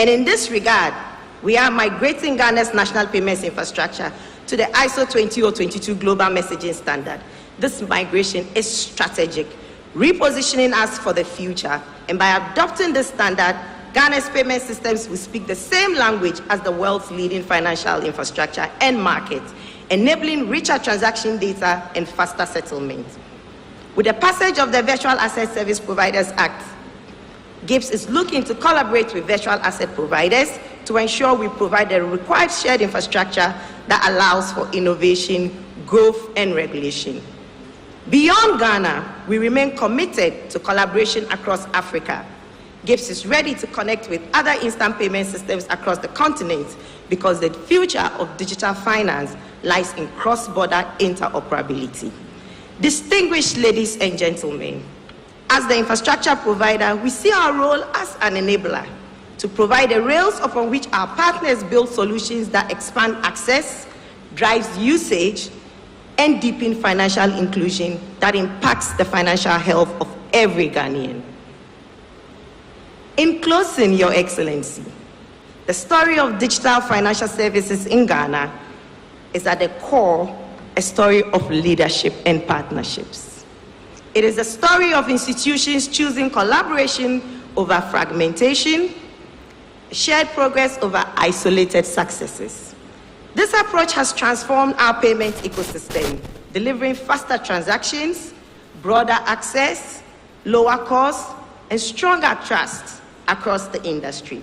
And in this regard, we are migrating Ghana's national payments infrastructure to the ISO 20022 Global Messaging Standard. This migration is strategic, repositioning us for the future. And by adopting this standard, Ghana's payment systems will speak the same language as the world's leading financial infrastructure and market, enabling richer transaction data and faster settlement. With the passage of the Virtual Asset Service Providers Act, GIBS is looking to collaborate with virtual asset providers to ensure we provide the required shared infrastructure that allows for innovation, growth, and regulation. Beyond Ghana, we remain committed to collaboration across Africa. GIBS is ready to connect with other instant payment systems across the continent because the future of digital finance lies in cross-border interoperability. Distinguished ladies and gentlemen, as the infrastructure provider, we see our role as an enabler to provide the rails upon which our partners build solutions that expand access, drives usage, and deepen financial inclusion that impacts the financial health of every Ghanaian. In closing, Your Excellency, the story of digital financial services in Ghana is at the core a story of leadership and partnerships. It is a story of institutions choosing collaboration over fragmentation, shared progress over isolated successes. This approach has transformed our payment ecosystem, delivering faster transactions, broader access, lower costs, and stronger trust across the industry.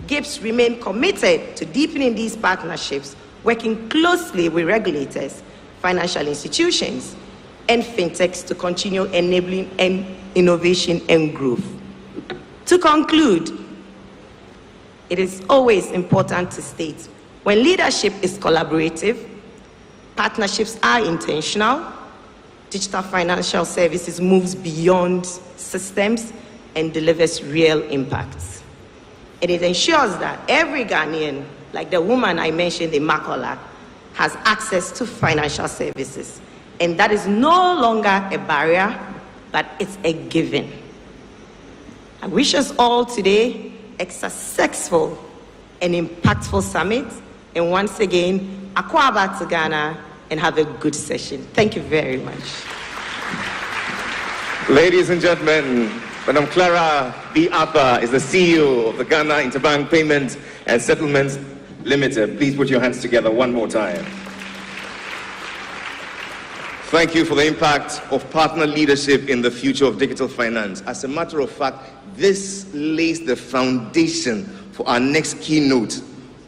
GIBS remain committed to deepening these partnerships, working closely with regulators, financial institutions, and fintechs to continue enabling innovation and growth. To conclude, it is always important to state, when leadership is collaborative, partnerships are intentional, digital financial services moves beyond systems and delivers real impacts. And it ensures that every Ghanaian, like the woman I mentioned in Makola, has access to financial services. And that is no longer a barrier, but it's a given. I wish us all today a successful and impactful summit. And once again, Accra to Ghana, and have a good session. Thank you very much. Ladies and gentlemen, Madam Clara B. Arthur is the CEO of the Ghana Interbank Payments and Settlements Limited. Please put your hands together one more time. Thank you for the impact of partner leadership in the future of digital finance. As a matter of fact, this lays the foundation for our next keynote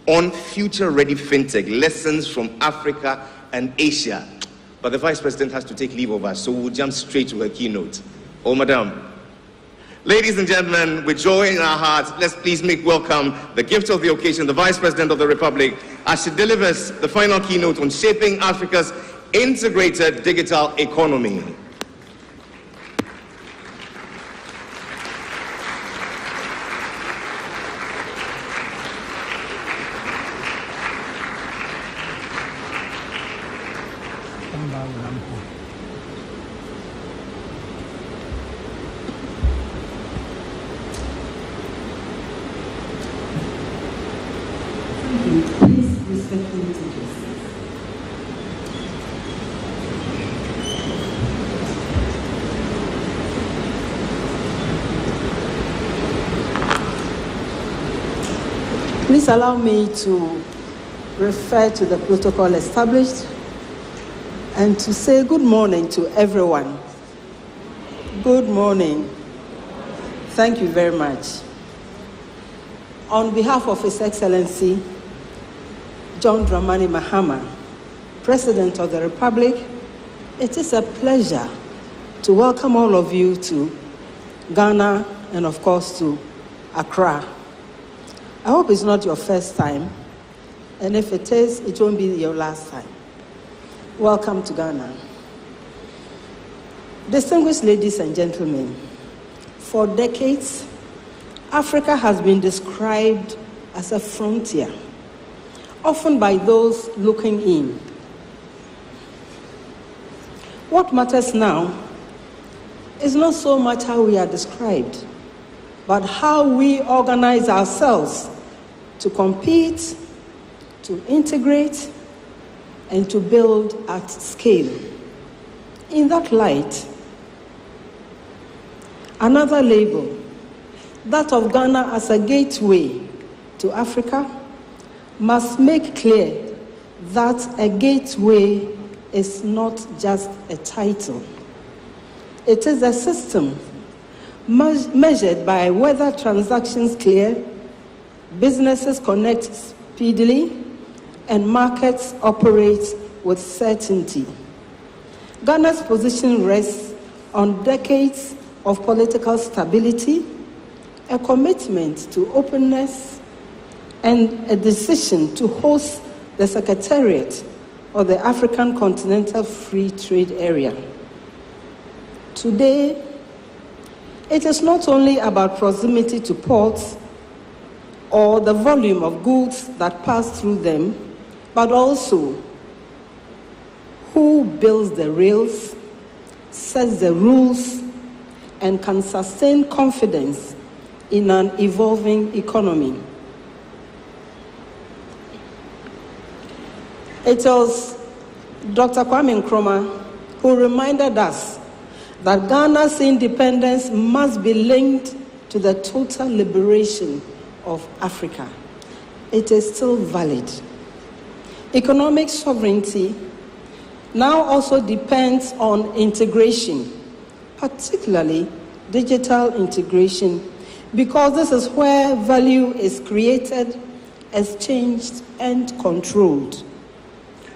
on future-ready fintech, lessons from Africa and Asia. But the Vice President has to take leave of us, so we'll jump straight to her keynote. Oh, Madam. Ladies and gentlemen, with joy in our hearts, let's please make welcome the gift of the occasion, the Vice President of the Republic, as she delivers the final keynote on shaping Africa's integrated digital economy. Please respectfully take your seats. Please allow me to refer to the protocol established and to say good morning to everyone. Good morning. Thank you very much. On behalf of His Excellency John Dramani Mahama, President of the Republic, it is a pleasure to welcome all of you to Ghana and, of course, to Accra. I hope it's not your first time, and if it is, it won't be your last time. Welcome to Ghana. Distinguished ladies and gentlemen, for decades, Africa has been described as a frontier, often by those looking in. What matters now is not so much how we are described, but how we organize ourselves to compete, to integrate, and to build at scale. In that light, another label, that of Ghana as a gateway to Africa, must make clear that a gateway is not just a title. It is a system measured by whether transactions clear, businesses connect speedily, and markets operate with certainty. Ghana's position rests on decades of political stability, a commitment to openness, and a decision to host the Secretariat of the African Continental Free Trade Area. Today, it is not only about proximity to ports or the volume of goods that pass through them, but also who builds the rails, sets the rules, and can sustain confidence in an evolving economy. It was Dr. Kwame Nkrumah who reminded us that Ghana's independence must be linked to the total liberation of Africa. It is still valid. Economic sovereignty now also depends on integration, particularly digital integration, because this is where value is created, exchanged, and controlled.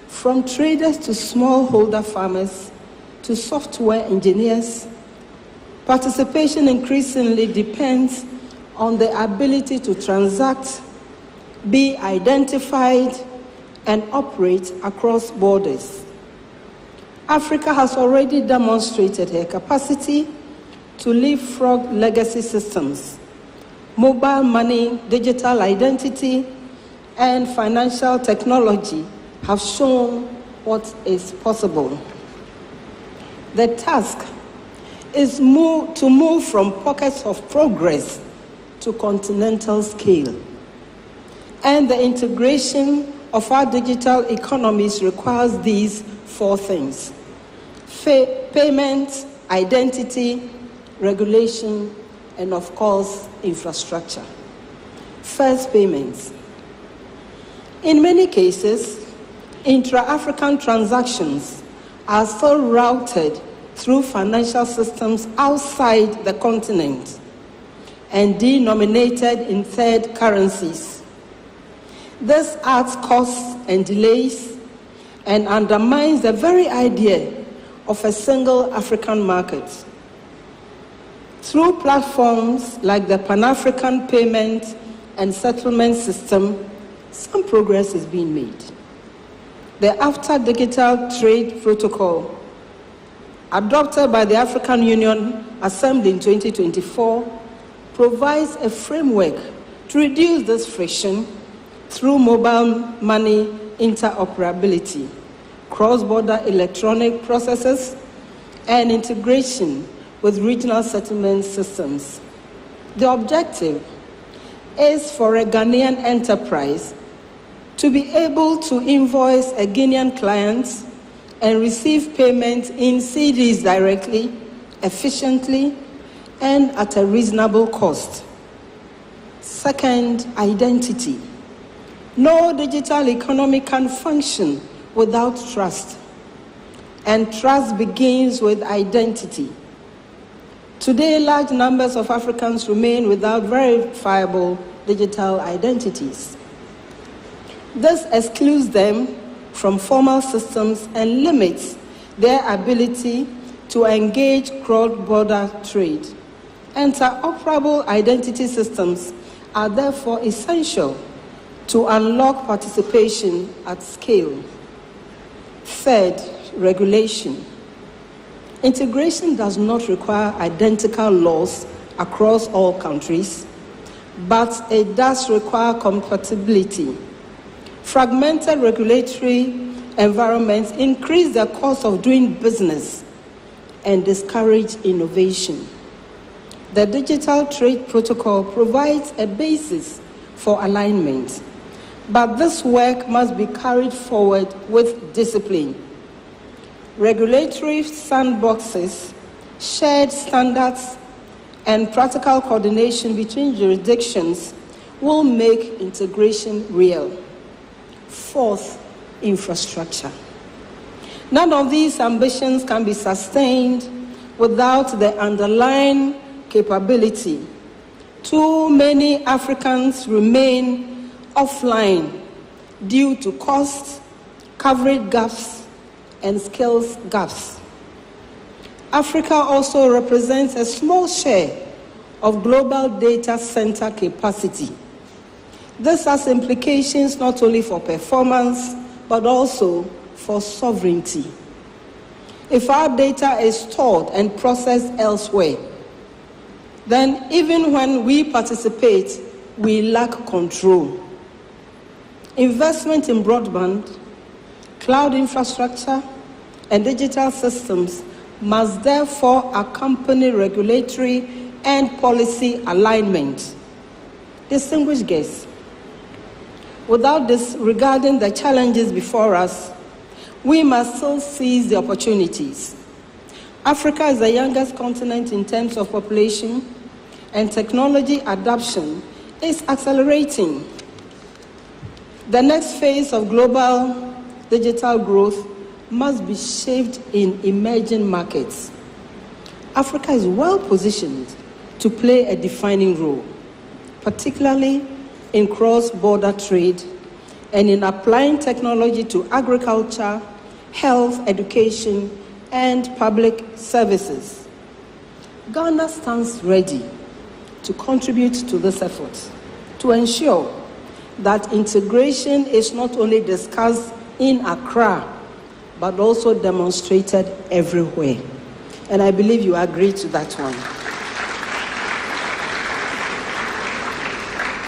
From traders to smallholder farmers to software engineers, participation increasingly depends on the ability to transact, be identified, and operate across borders. Africa has already demonstrated her capacity to leapfrog legacy systems. Mobile money, digital identity, and financial technology have shown what is possible. The task is to move from pockets of progress to continental scale. And the integration of our digital economies requires these four things: payment, identity, regulation, and of course, infrastructure. First, payments. In many cases, intra-African transactions are still routed through financial systems outside the continent and denominated in third currencies. This adds costs and delays and undermines the very idea of a single African market. Through platforms like the Pan-African Payment and Settlement System, some progress is being made. The AfCFTA Digital Trade Protocol, adopted by the African Union, assembled in 2024, provides a framework to reduce this friction through mobile money interoperability, cross-border electronic processes, and integration with regional settlement systems. The objective is for a Ghanaian enterprise to be able to invoice a Guinean client and receive payment in cedis directly, efficiently, and at a reasonable cost. Second, identity. No digital economy can function without trust, and trust begins with identity. Today, large numbers of Africans remain without verifiable digital identities. This excludes them from formal systems and limits their ability to engage cross-border trade. Interoperable identity systems are therefore essential to unlock participation at scale. Third, regulation. Integration does not require identical laws across all countries, but it does require compatibility. Fragmented regulatory environments increase the cost of doing business and discourage innovation. The Digital Trade Protocol provides a basis for alignment. But this work must be carried forward with discipline. Regulatory sandboxes, shared standards, and practical coordination between jurisdictions will make integration real. Fourth, infrastructure. None of these ambitions can be sustained without the underlying capability. Too many Africans remain offline due to cost, coverage gaps, and skills gaps. Africa also represents a small share of global data center capacity. This has implications not only for performance, but also for sovereignty. If our data is stored and processed elsewhere, then even when we participate, we lack control. Investment in broadband, cloud infrastructure, and digital systems must therefore accompany regulatory and policy alignment. Distinguished guests, without disregarding the challenges before us, we must still seize the opportunities. Africa is the youngest continent in terms of population, and technology adoption is accelerating. The next phase of global digital growth must be shaped in emerging markets. Africa is well positioned to play a defining role, particularly in cross-border trade and in applying technology to agriculture, health, education, and public services. Ghana stands ready to contribute to this effort to ensure that integration is not only discussed in Accra, but also demonstrated everywhere. And I believe you agree to that one.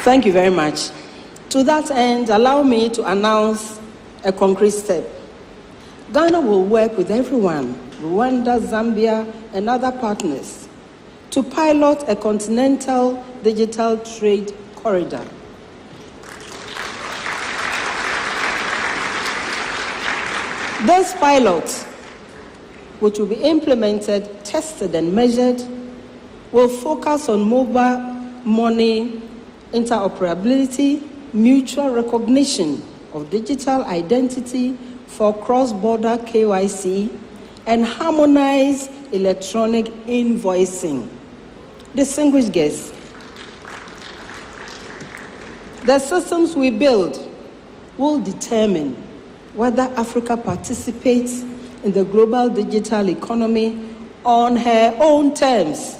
Thank you very much. To that end, allow me to announce a concrete step. Ghana will work with everyone, Rwanda, Zambia, and other partners, to pilot a continental digital trade corridor. This pilot, which will be implemented, tested, and measured, will focus on mobile money interoperability, mutual recognition of digital identity for cross-border KYC, and harmonized electronic invoicing. Distinguished guests, the systems we build will determine whether Africa participates in the global digital economy on her own terms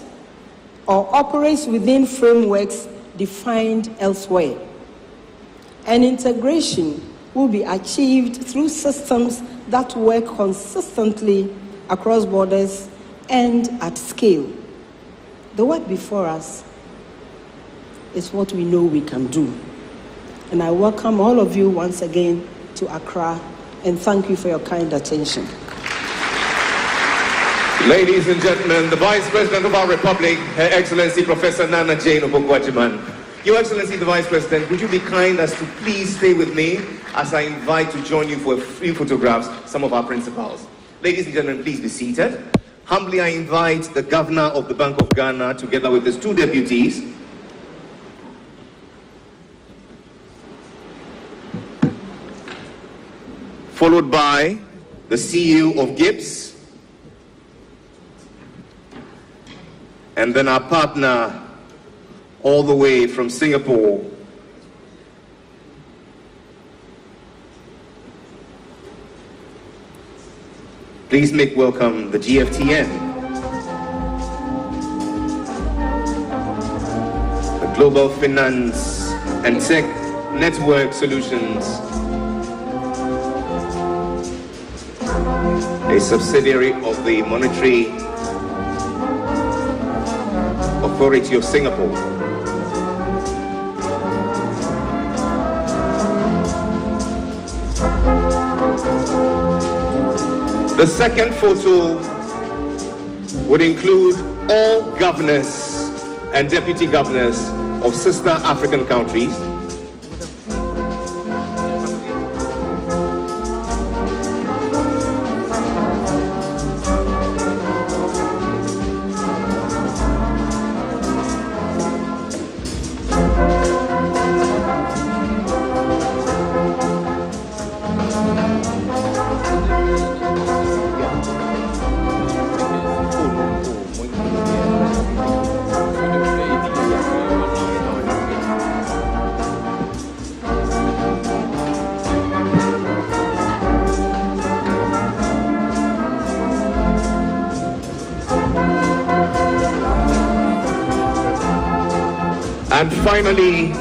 or operates within frameworks defined elsewhere. And integration will be achieved through systems that work consistently across borders and at scale. The work before us is what we know we can do. And I welcome all of you once again to Accra, and thank you for your kind attention. Ladies and gentlemen, the Vice President of our Republic, Her Excellency Professor Nana Jane Obokwajiman. Your Excellency the Vice President, would you be kind as to please stay with me as I invite to join you for a few photographs some of our principals. Ladies and gentlemen, please be seated. Humbly I invite the Governor of the Bank of Ghana together with his two deputies. Followed by the CEO of Gibbs, and then our partner all the way from Singapore, please make welcome the GFTN, the Global Finance and Tech Network Solutions, a subsidiary of the Monetary Authority of Singapore. The second photo would include all governors and deputy governors of sister African countries And finally,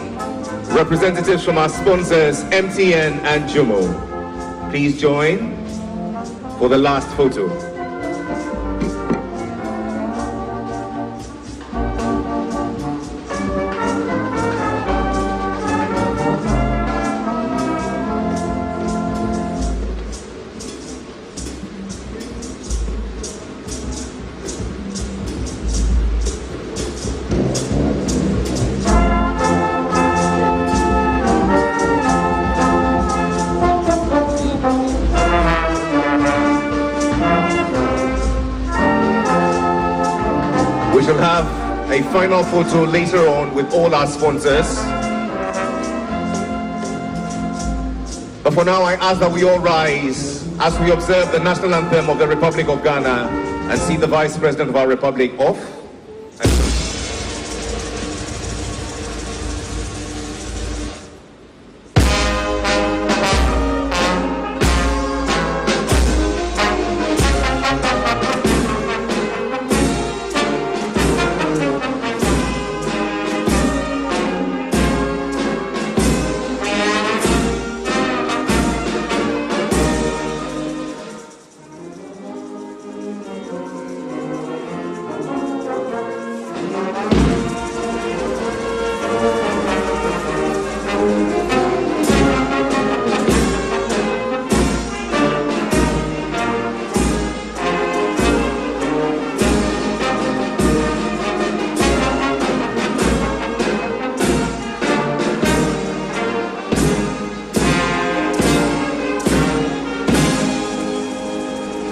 representatives from our sponsors, MTN and Jumo. Please join for the last photo. We shall have a final photo later on with all our sponsors. But for now, I ask that we all rise as we observe the national anthem of the Republic of Ghana and see the Vice President of our Republic off.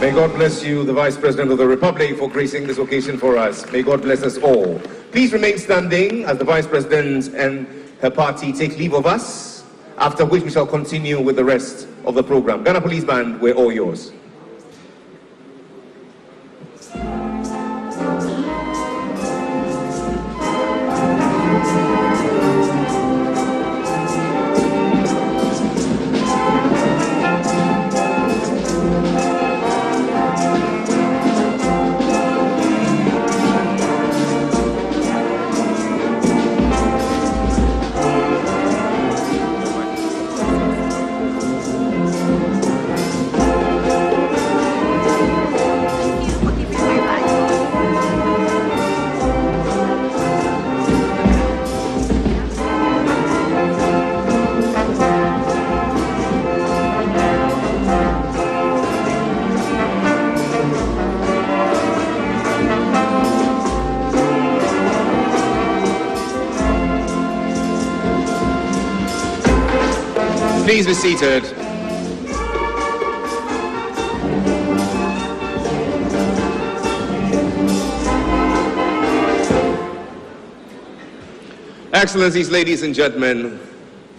May God bless you, the Vice President of the Republic, for gracing this occasion for us. May God bless us all. Please remain standing as the Vice President and her party take leave of us, after which we shall continue with the rest of the program. Ghana Police Band, we're all yours. Please be seated. Excellencies, ladies and gentlemen,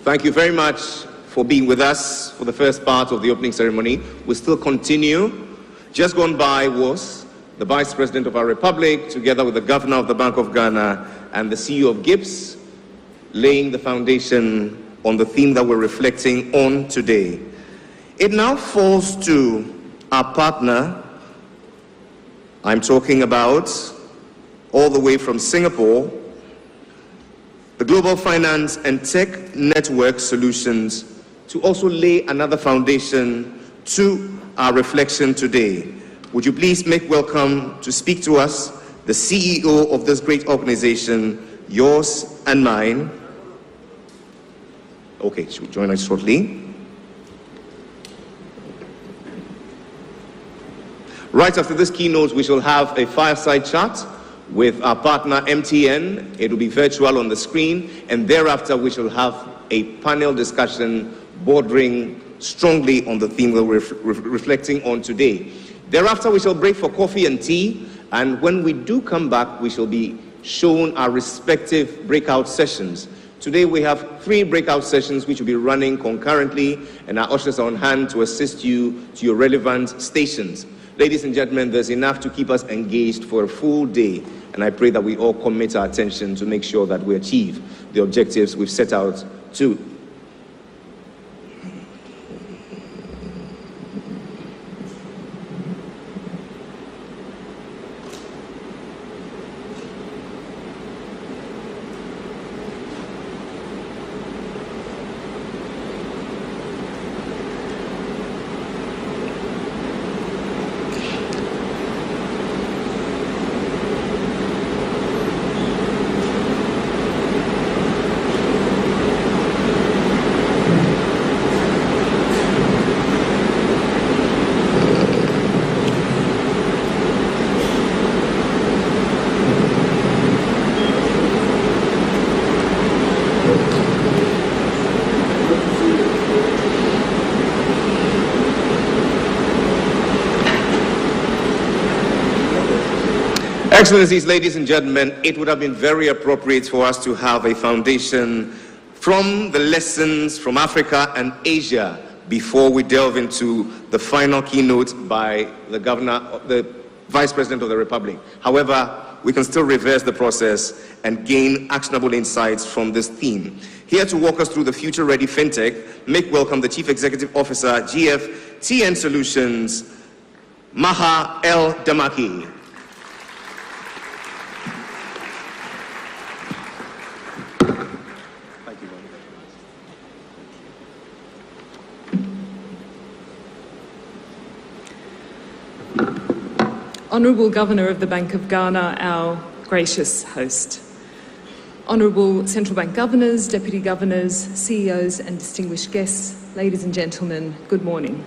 thank you very much for being with us for the first part of the opening ceremony. We'll still continue. Just gone by was the Vice President of our Republic, together with the Governor of the Bank of Ghana and the CEO of Gibbs, laying the foundation on the theme that we're reflecting on today. It now falls to our partner. I'm talking about, all the way from Singapore, the Global Finance and Tech Network Solutions, to also lay another foundation to our reflection today. Would you please make welcome to speak to us the CEO of this great organization, yours and mine. Okay, she'll join us shortly. Right after this keynote, we shall have a fireside chat with our partner MTN. It will be virtual on the screen, and thereafter we shall have a panel discussion bordering strongly on the theme that we're reflecting on today. Thereafter we shall break for coffee and tea, and when we do come back, we shall be shown our respective breakout sessions. Today we have 3 breakout sessions which will be running concurrently, and our ushers are on hand to assist you to your relevant stations. Ladies and gentlemen, there's enough to keep us engaged for a full day, and I pray that we all commit our attention to make sure that we achieve the objectives we've set out to. Excellencies, ladies and gentlemen, it would have been very appropriate for us to have a foundation from the lessons from Africa and Asia before we delve into the final keynote by the Vice President of the Republic. However, we can still reverse the process and gain actionable insights from this theme. Here to walk us through the future-ready fintech, make welcome the Chief Executive Officer, GF TN Solutions, Maha El Damaki. Honourable Governor of the Bank of Ghana, our gracious host. Honourable Central Bank Governors, Deputy Governors, CEOs and distinguished guests, ladies and gentlemen, good morning.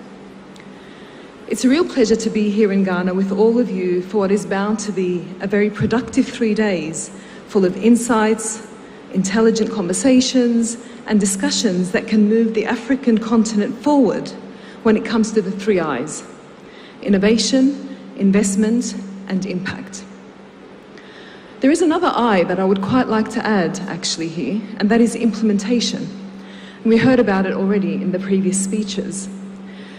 It's a real pleasure to be here in Ghana with all of you for what is bound to be a very productive 3 days full of insights, intelligent conversations and discussions that can move the African continent forward when it comes to the 3 I's: innovation, investment and impact. There is another I that I would quite like to add actually here, and that is implementation. And we heard about it already in the previous speeches.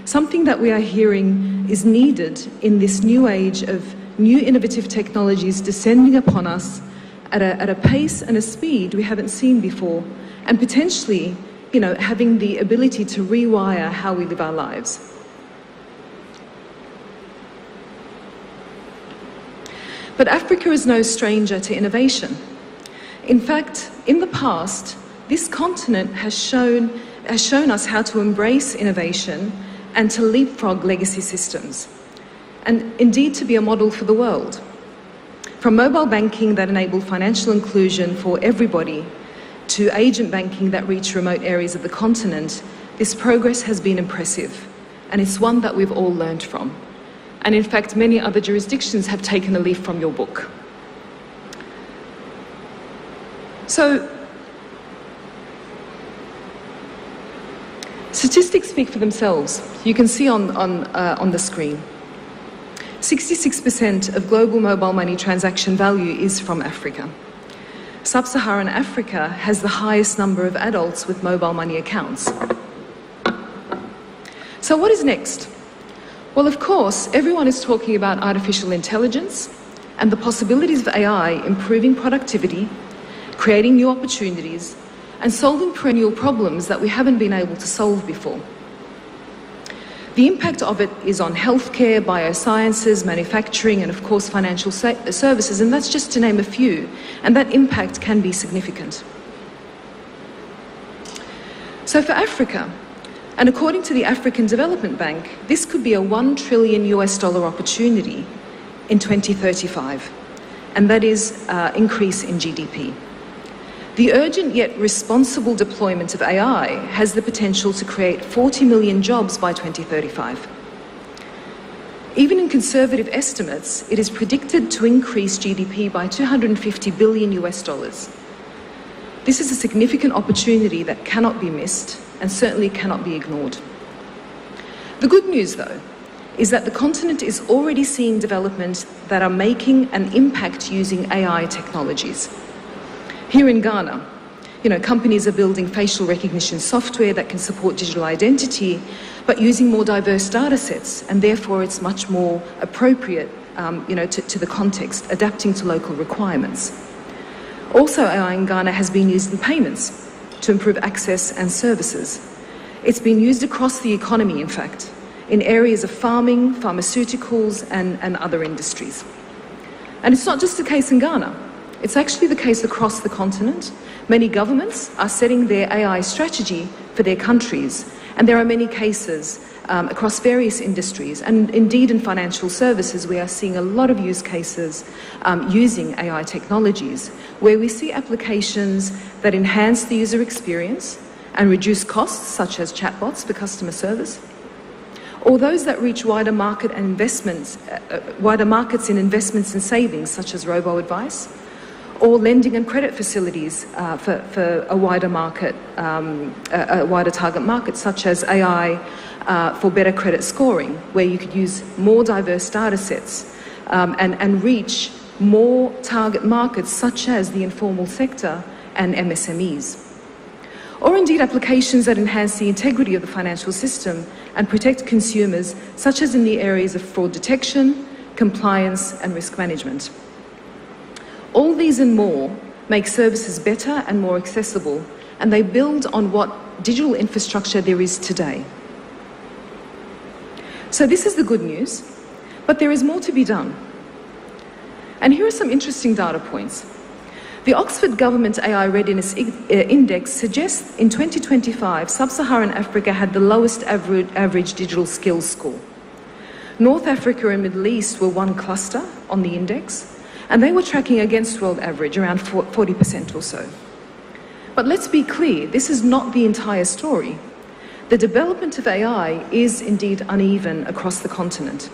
Something that we are hearing is needed in this new age of new innovative technologies descending upon us at a pace and a speed we haven't seen before, and potentially, having the ability to rewire how we live our lives. But Africa is no stranger to innovation. In fact, in the past, this continent has shown us how to embrace innovation and to leapfrog legacy systems, and indeed to be a model for the world. From mobile banking that enabled financial inclusion for everybody to agent banking that reached remote areas of the continent, this progress has been impressive, and it's one that we've all learned from. And in fact, many other jurisdictions have taken a leaf from your book. So, statistics speak for themselves. You can see on the screen. 66% of global mobile money transaction value is from Africa. Sub-Saharan Africa has the highest number of adults with mobile money accounts. So what is next? Well, of course, everyone is talking about artificial intelligence and the possibilities of AI improving productivity, creating new opportunities, and solving perennial problems that we haven't been able to solve before. The impact of it is on healthcare, biosciences, manufacturing, and of course financial services, and that's just to name a few, and that impact can be significant. So for Africa, and according to the African Development Bank, this could be a $1 trillion opportunity in 2035, and that is increase in GDP. The urgent yet responsible deployment of AI has the potential to create 40 million jobs by 2035. Even in conservative estimates, it is predicted to increase GDP by $250 billion. This is a significant opportunity that cannot be missed and certainly cannot be ignored. The good news, though, is that the continent is already seeing developments that are making an impact using AI technologies. Here in Ghana, companies are building facial recognition software that can support digital identity, but using more diverse data sets, and therefore it's much more appropriate, to the context, adapting to local requirements. Also, AI in Ghana has been used in payments to improve access and services. It's been used across the economy, in fact, in areas of farming, pharmaceuticals, and other industries. And it's not just the case in Ghana. It's actually the case across the continent. Many governments are setting their AI strategy for their countries, and there are many cases across various industries, and indeed in financial services we are seeing a lot of use cases using AI technologies, where we see applications that enhance the user experience and reduce costs, such as chatbots for customer service, or those that reach wider markets in investments and savings, such as robo-advice, or lending and credit facilities for a wider market, a wider target market, such as AI for better credit scoring, where you could use more diverse data sets and reach more target markets such as the informal sector and MSMEs. Or indeed applications that enhance the integrity of the financial system and protect consumers, such as in the areas of fraud detection, compliance and risk management. All these and more make services better and more accessible, and they build on what digital infrastructure there is today. So this is the good news, but there is more to be done. And here are some interesting data points. The Oxford Government AI Readiness Index suggests in 2025, Sub-Saharan Africa had the lowest average digital skills score. North Africa and Middle East were one cluster on the index, and they were tracking against world average, around 40% or so. But let's be clear, this is not the entire story. The development of AI is indeed uneven across the continent.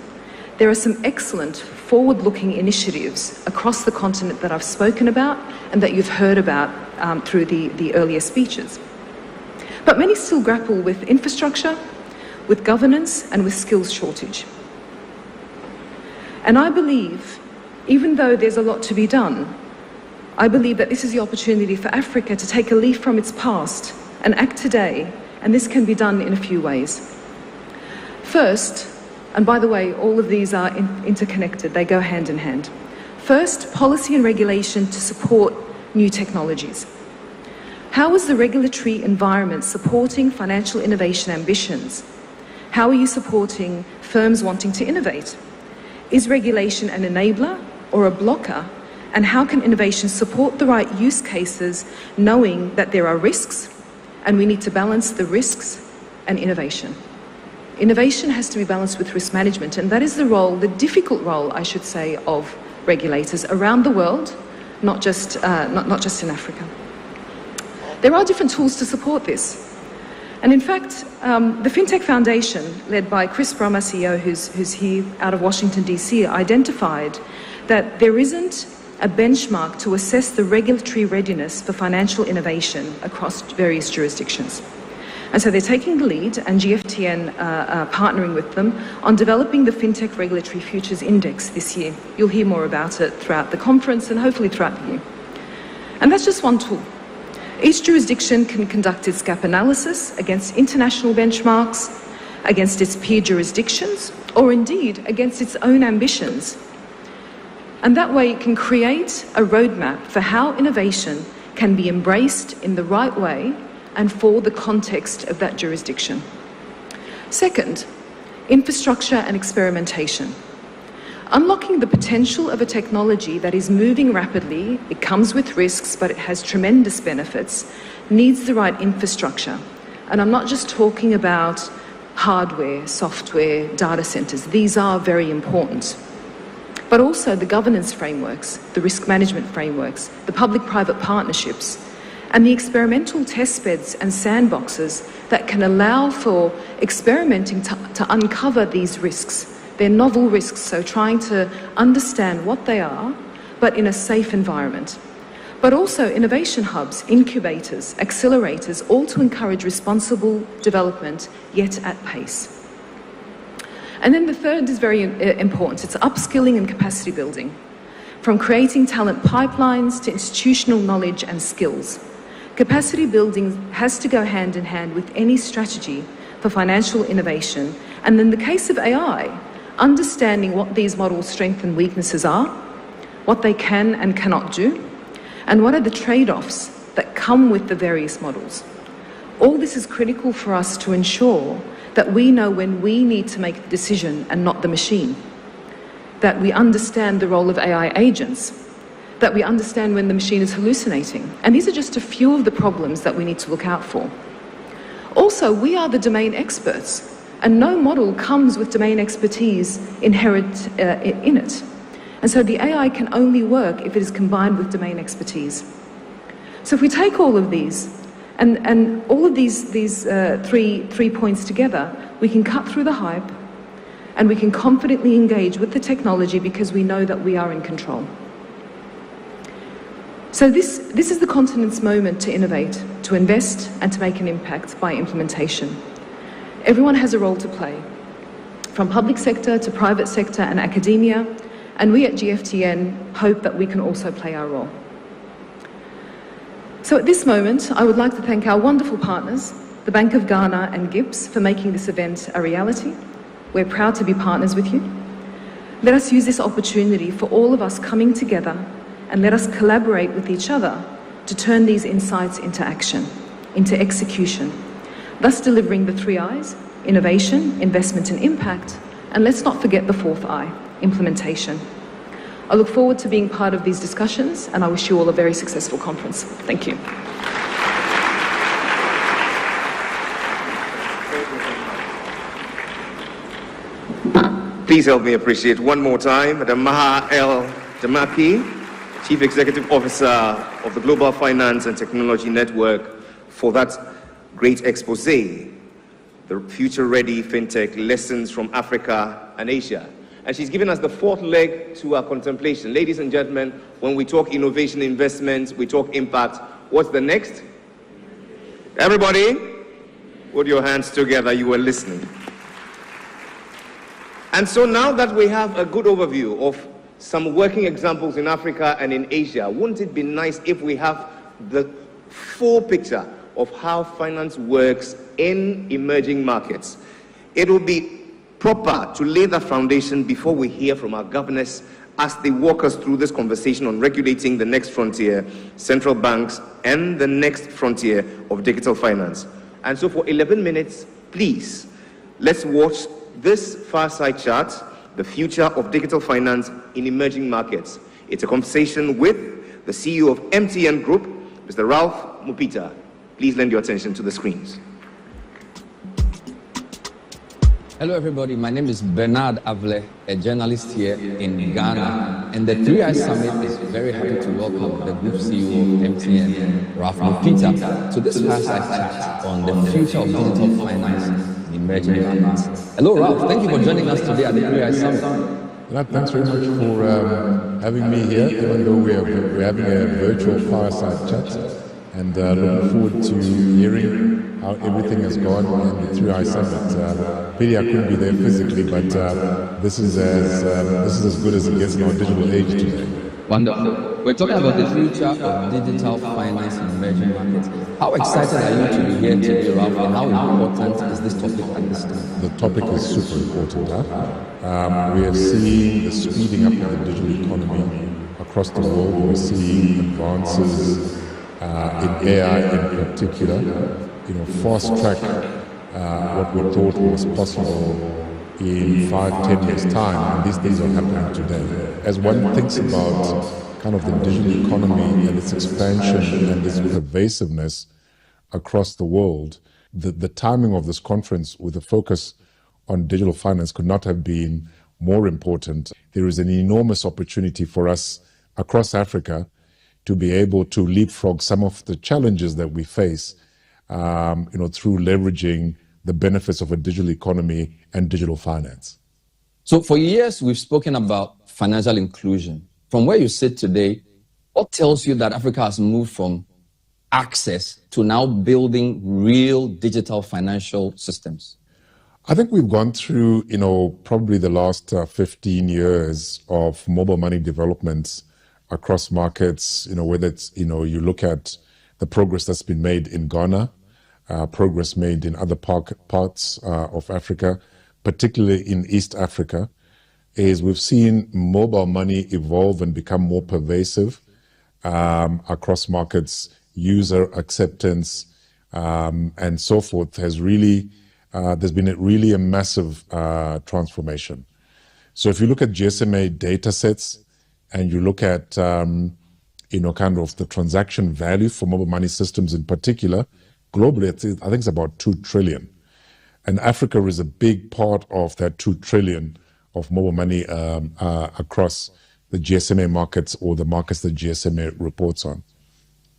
There are some excellent forward-looking initiatives across the continent that I've spoken about and that you've heard about through the earlier speeches. But many still grapple with infrastructure, with governance and with skills shortage. And I believe, even though there's a lot to be done, I believe that this is the opportunity for Africa to take a leaf from its past and act today, and this can be done in a few ways. First, and by the way, all of these are interconnected, they go hand in hand. First, policy and regulation to support new technologies. How is the regulatory environment supporting financial innovation ambitions? How are you supporting firms wanting to innovate? Is regulation an enabler or a blocker? And how can innovation support the right use cases, knowing that there are risks and we need to balance the risks and innovation? Innovation has to be balanced with risk management, and that is the role, the difficult role, I should say, of regulators around the world, not just in Africa. There are different tools to support this. And in fact, the Fintech Foundation, led by Chris Brummer, CEO, who's here out of Washington, DC, identified that there isn't a benchmark to assess the regulatory readiness for financial innovation across various jurisdictions. And so they're taking the lead, and GFTN partnering with them on developing the Fintech Regulatory Futures Index this year. You'll hear more about it throughout the conference and hopefully throughout the year. And that's just one tool. Each jurisdiction can conduct its gap analysis against international benchmarks, against its peer jurisdictions, or indeed against its own ambitions. And that way it can create a roadmap for how innovation can be embraced in the right way and for the context of that jurisdiction. Second, infrastructure and experimentation. Unlocking the potential of a technology that is moving rapidly, it comes with risks, but it has tremendous benefits, needs the right infrastructure. And I'm not just talking about hardware, software, data centers. These are very important. But also the governance frameworks, the risk management frameworks, the public-private partnerships, and the experimental test beds and sandboxes that can allow for experimenting to uncover these risks. They're novel risks, so trying to understand what they are, but in a safe environment. But also innovation hubs, incubators, accelerators, all to encourage responsible development, yet at pace. And then the third is very important. It's upskilling and capacity building, from creating talent pipelines to institutional knowledge and skills. Capacity building has to go hand in hand with any strategy for financial innovation. And in the case of AI, understanding what these models' strengths and weaknesses are, what they can and cannot do, and what are the trade-offs that come with the various models. All this is critical for us to ensure that we know when we need to make the decision and not the machine, that we understand the role of AI agents, that we understand when the machine is hallucinating. And these are just a few of the problems that we need to look out for. Also, we are the domain experts, and no model comes with domain expertise inherent in it. And so the AI can only work if it is combined with domain expertise. So if we take all of these, and all of these three points together, we can cut through the hype, and we can confidently engage with the technology because we know that we are in control. So this is the continent's moment to innovate, to invest, and to make an impact by implementation. Everyone has a role to play, from public sector to private sector and academia, And we at GFTN hope that we can also play our role. So at this moment, I would like to thank our wonderful partners, the Bank of Ghana and GIBS, for making this event a reality. We're proud to be partners with you. Let us use this opportunity for all of us coming together, and let us collaborate with each other to turn these insights into action, into execution, thus delivering the 3 I's: innovation, investment and impact, and let's not forget the 4th I, implementation. I look forward to being part of these discussions, and I wish you all a very successful conference. Thank you. Please help me appreciate one more time Madam Maha El Damapi, Chief Executive Officer of the Global Finance and Technology Network, for that great expose, the future-ready fintech lessons from Africa and Asia. And she's given us the 4th leg to our contemplation. Ladies and gentlemen, when we talk innovation, investments, we talk impact, what's the next? Everybody, put your hands together, you were listening. And so now that we have a good overview of some working examples in Africa and in Asia, wouldn't it be nice if we have the full picture of how finance works in emerging markets? It will be proper to lay that foundation before we hear from our governors as they walk us through this conversation on regulating the next frontier, central banks, and the next frontier of digital finance. And so for 11 minutes, please, let's watch this fireside chat, the future of digital finance in emerging markets. It's a conversation with the CEO of MTN Group, Mr. Ralph Mupita. Please lend your attention to the screens. Hello everybody, my name is Bernard Avle, a journalist here in Ghana, and the 3i Summit is very happy to welcome the Group CEO of MTN, Ralph Mupita, to this fireside chat on the future of digital finance in emerging markets. Hello Ralph, thank you for joining us today at the 3i Summit. Thanks very much for having me here, even though we're having a virtual fireside chat, and looking forward to hearing how everything has gone in the 3i Summit. Pity I couldn't be there physically, but this is as good as it gets in our digital age today. Wonderful. We're talking about the future of digital finance in emerging markets. How excited are you to be here today, Ralph, and how important is this topic at this time? The topic is super important. We are seeing the speeding up of the digital economy across the world. We're seeing advances in AI in particular, fast track what we thought was possible in 5-10 years' time, and these things are happening today. As one thinks about kind of the digital economy and its expansion and its pervasiveness across the world, the timing of this conference with a focus on digital finance could not have been more important. There is an enormous opportunity for us across Africa to be able to leapfrog some of the challenges that we face, through leveraging the benefits of a digital economy and digital finance. So for years, we've spoken about financial inclusion. From where you sit today, what tells you that Africa has moved from access to now building real digital financial systems? I think we've gone through, probably the last 15 years of mobile money developments across markets, whether it's, you look at the progress that's been made in Ghana, progress made in other parts of Africa, particularly in East Africa, is we've seen mobile money evolve and become more pervasive across markets. User acceptance and so forth has really, there's been a massive transformation. So if you look at GSMA data sets and you look at, kind of the transaction value for mobile money systems in particular, globally, I think it's about 2 trillion. And Africa is a big part of that 2 trillion of mobile money across the GSMA markets or the markets that GSMA reports on.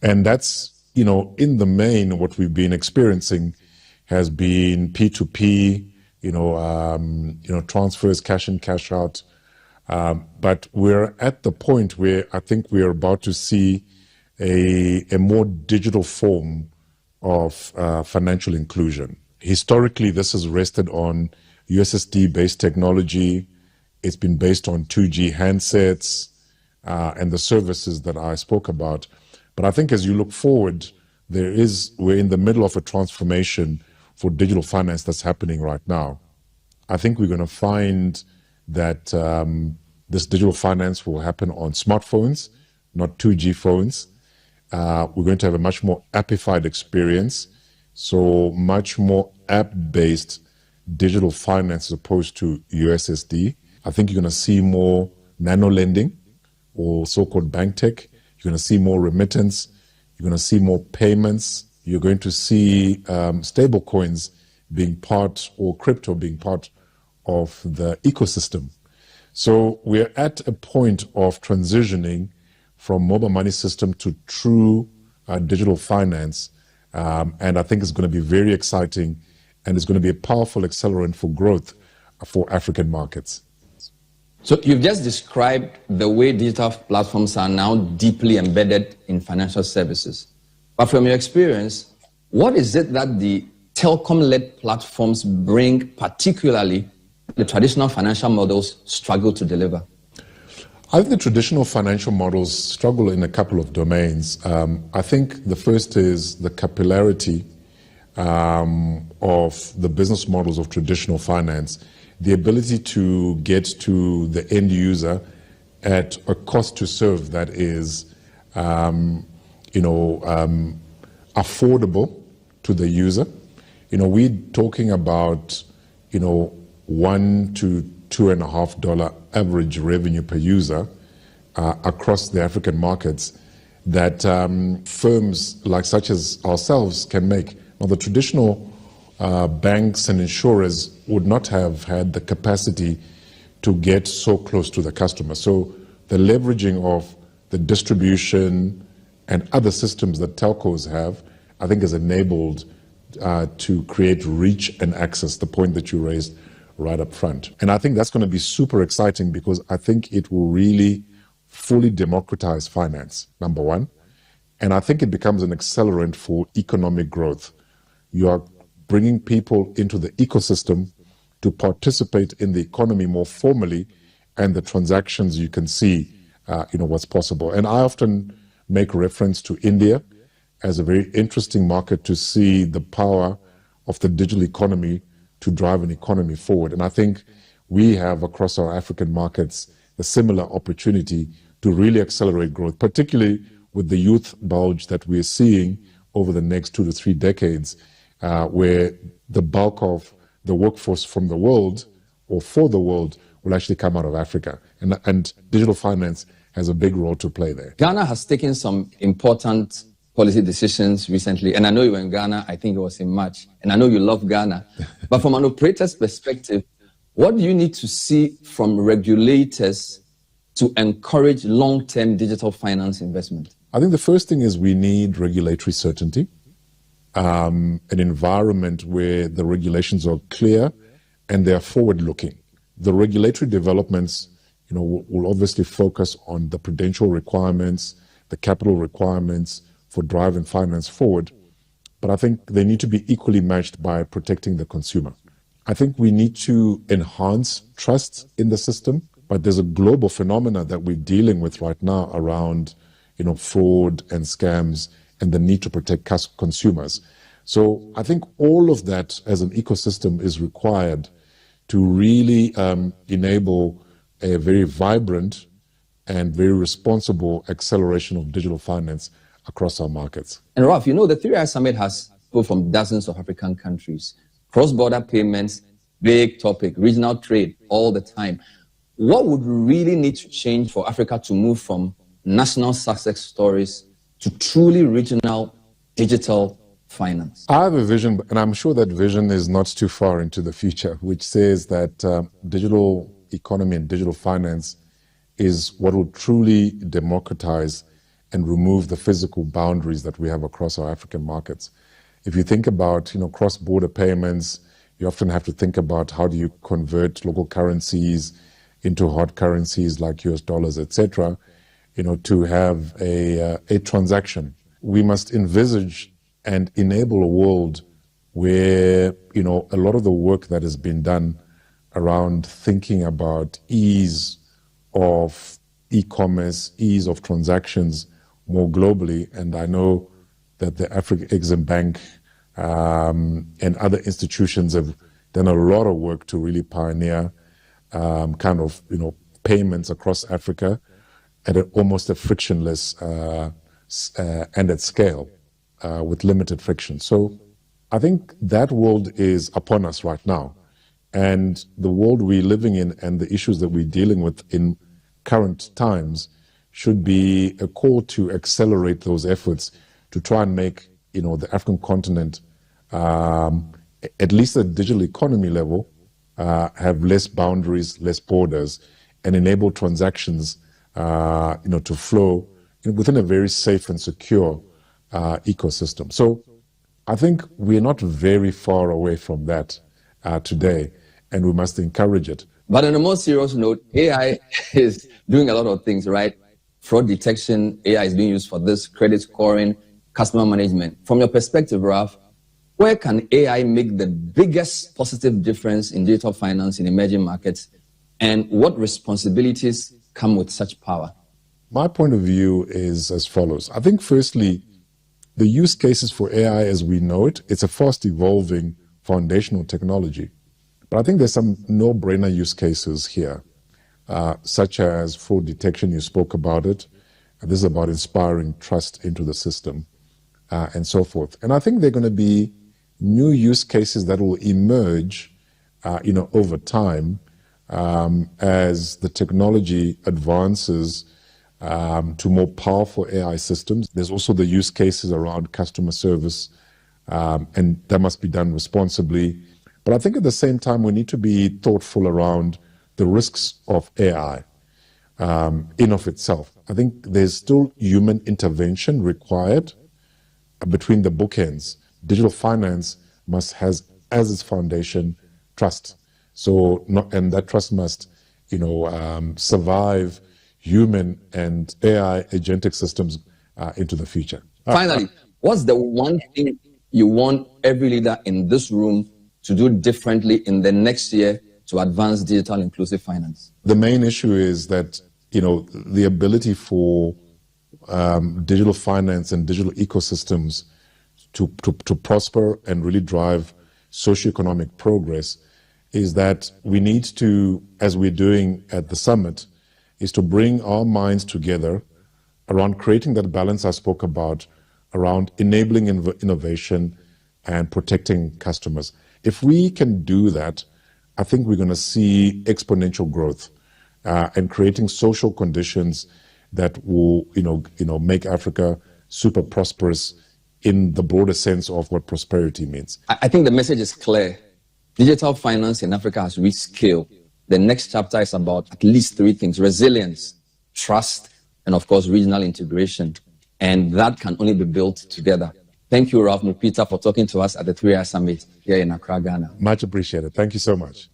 And that's, in the main, what we've been experiencing has been P2P, transfers, cash in, cash out. But we're at the point where I think we're about to see a more digital form of financial inclusion. Historically, this has rested on USSD-based technology, It's been based on 2G handsets and the services that I spoke about. But I think as you look forward, we're in the middle of a transformation for digital finance that's happening right now. I think we're going to find that this digital finance will happen on smartphones, not 2G phones. We're going to have a much more appified experience, so much more app-based digital finance as opposed to USSD. I think you're going to see more nano lending or so-called bank tech. You're going to see more remittance. You're going to see more payments. You're going to see stable coins being part, or crypto being part of the ecosystem. So we're at a point of transitioning from mobile money system to true digital finance. And I think it's going to be very exciting, and it's going to be a powerful accelerant for growth for African markets. So you've just described the way digital platforms are now deeply embedded in financial services. But from your experience, what is it that the telecom-led platforms bring, particularly the traditional financial models struggle to deliver? I think the traditional financial models struggle in a couple of domains. I think the first is the capillarity of the business models of traditional finance, the ability to get to the end user at a cost to serve that is, affordable to the user. We're talking about, $1 to $2.50 average revenue per user across the African markets that firms like such as ourselves can make. Now, the traditional banks and insurers would not have had the capacity to get so close to the customer. So the leveraging of the distribution and other systems that telcos have, I think, has enabled to create reach and access, the point that you raised right up front. And I think that's going to be super exciting because I think it will really fully democratize finance, number one. And I think it becomes an accelerant for economic growth. You are bringing people into the ecosystem to participate in the economy more formally, and the transactions you can see, what's possible. And I often make reference to India as a very interesting market to see the power of the digital economy to drive an economy forward. And I think we have across our African markets a similar opportunity to really accelerate growth, particularly with the youth bulge that we're seeing over the next 2 to 3 decades, where the bulk of the workforce from the world or for the world will actually come out of Africa. And digital finance has a big role to play there. Ghana has taken some important policy decisions recently, and I know you were in Ghana, I think it was in March, and I know you love Ghana. But from an operator's perspective, what do you need to see from regulators to encourage long-term digital finance investment? I think the first thing is we need regulatory certainty, an environment where the regulations are clear and they're forward-looking. The regulatory developments, will obviously focus on the prudential requirements, the capital requirements for driving finance forward. But I think they need to be equally matched by protecting the consumer. I think we need to enhance trust in the system, but there's a global phenomena that we're dealing with right now around, fraud and scams and the need to protect consumers. So I think all of that as an ecosystem is required to really enable a very vibrant and very responsible acceleration of digital finance across our markets. And Ralph, the 3i Summit has people from dozens of African countries. Cross-border payments, big topic, regional trade all the time. What would really need to change for Africa to move from national success stories to truly regional digital finance? I have a vision, and I'm sure that vision is not too far into the future, which says that digital economy and digital finance is what will truly democratize and remove the physical boundaries that we have across our African markets. If you think about, cross-border payments, you often have to think about how do you convert local currencies into hard currencies like US dollars, etc., to have a transaction. We must envisage and enable a world where, a lot of the work that has been done around thinking about ease of e-commerce, ease of transactions more globally. And I know that the Africa Exim Bank and other institutions have done a lot of work to really pioneer kind of, payments across Africa at almost a frictionless and at scale with limited friction. So I think that world is upon us right now. And the world we're living in and the issues that we're dealing with in current times should be a call to accelerate those efforts to try and make, the African continent, at least at digital economy level, have less boundaries, less borders, and enable transactions, to flow within a very safe and secure ecosystem. So I think we're not very far away from that today, and we must encourage it. But on a more serious note, AI is doing a lot of things, right? Fraud detection, AI is being used for this, credit scoring, customer management. From your perspective, Ralph, where can AI make the biggest positive difference in digital finance in emerging markets, and what responsibilities come with such power? My point of view is as follows. I think, firstly, the use cases for AI as we know it, it's a fast evolving foundational technology. But I think there's some no-brainer use cases here, such as fraud detection. You spoke about it. This is about inspiring trust into the system and so forth. And I think there are going to be new use cases that will emerge, over time as the technology advances to more powerful AI systems. There's also the use cases around customer service, and that must be done responsibly. But I think at the same time, we need to be thoughtful around the risks of AI in of itself. I think there's still human intervention required between the bookends. Digital finance must has as its foundation trust. And that trust must, survive human and AI agentic systems into the future. Finally, what's the one thing you want every leader in this room to do differently in the next year to advance digital inclusive finance? The main issue is that, the ability for digital finance and digital ecosystems to prosper and really drive socioeconomic progress is that we need to, as we're doing at the summit, is to bring our minds together around creating that balance I spoke about, around enabling innovation and protecting customers. If we can do that, I think we're going to see exponential growth and creating social conditions that will, make Africa super prosperous in the broader sense of what prosperity means. I think the message is clear. Digital finance in Africa has reached scale. The next chapter is about at least three things: resilience, trust, and of course, regional integration. And that can only be built together. Thank you, Ralph Mupita, for talking to us at the 3i Summit here in Accra, Ghana. Much appreciated. Thank you so much.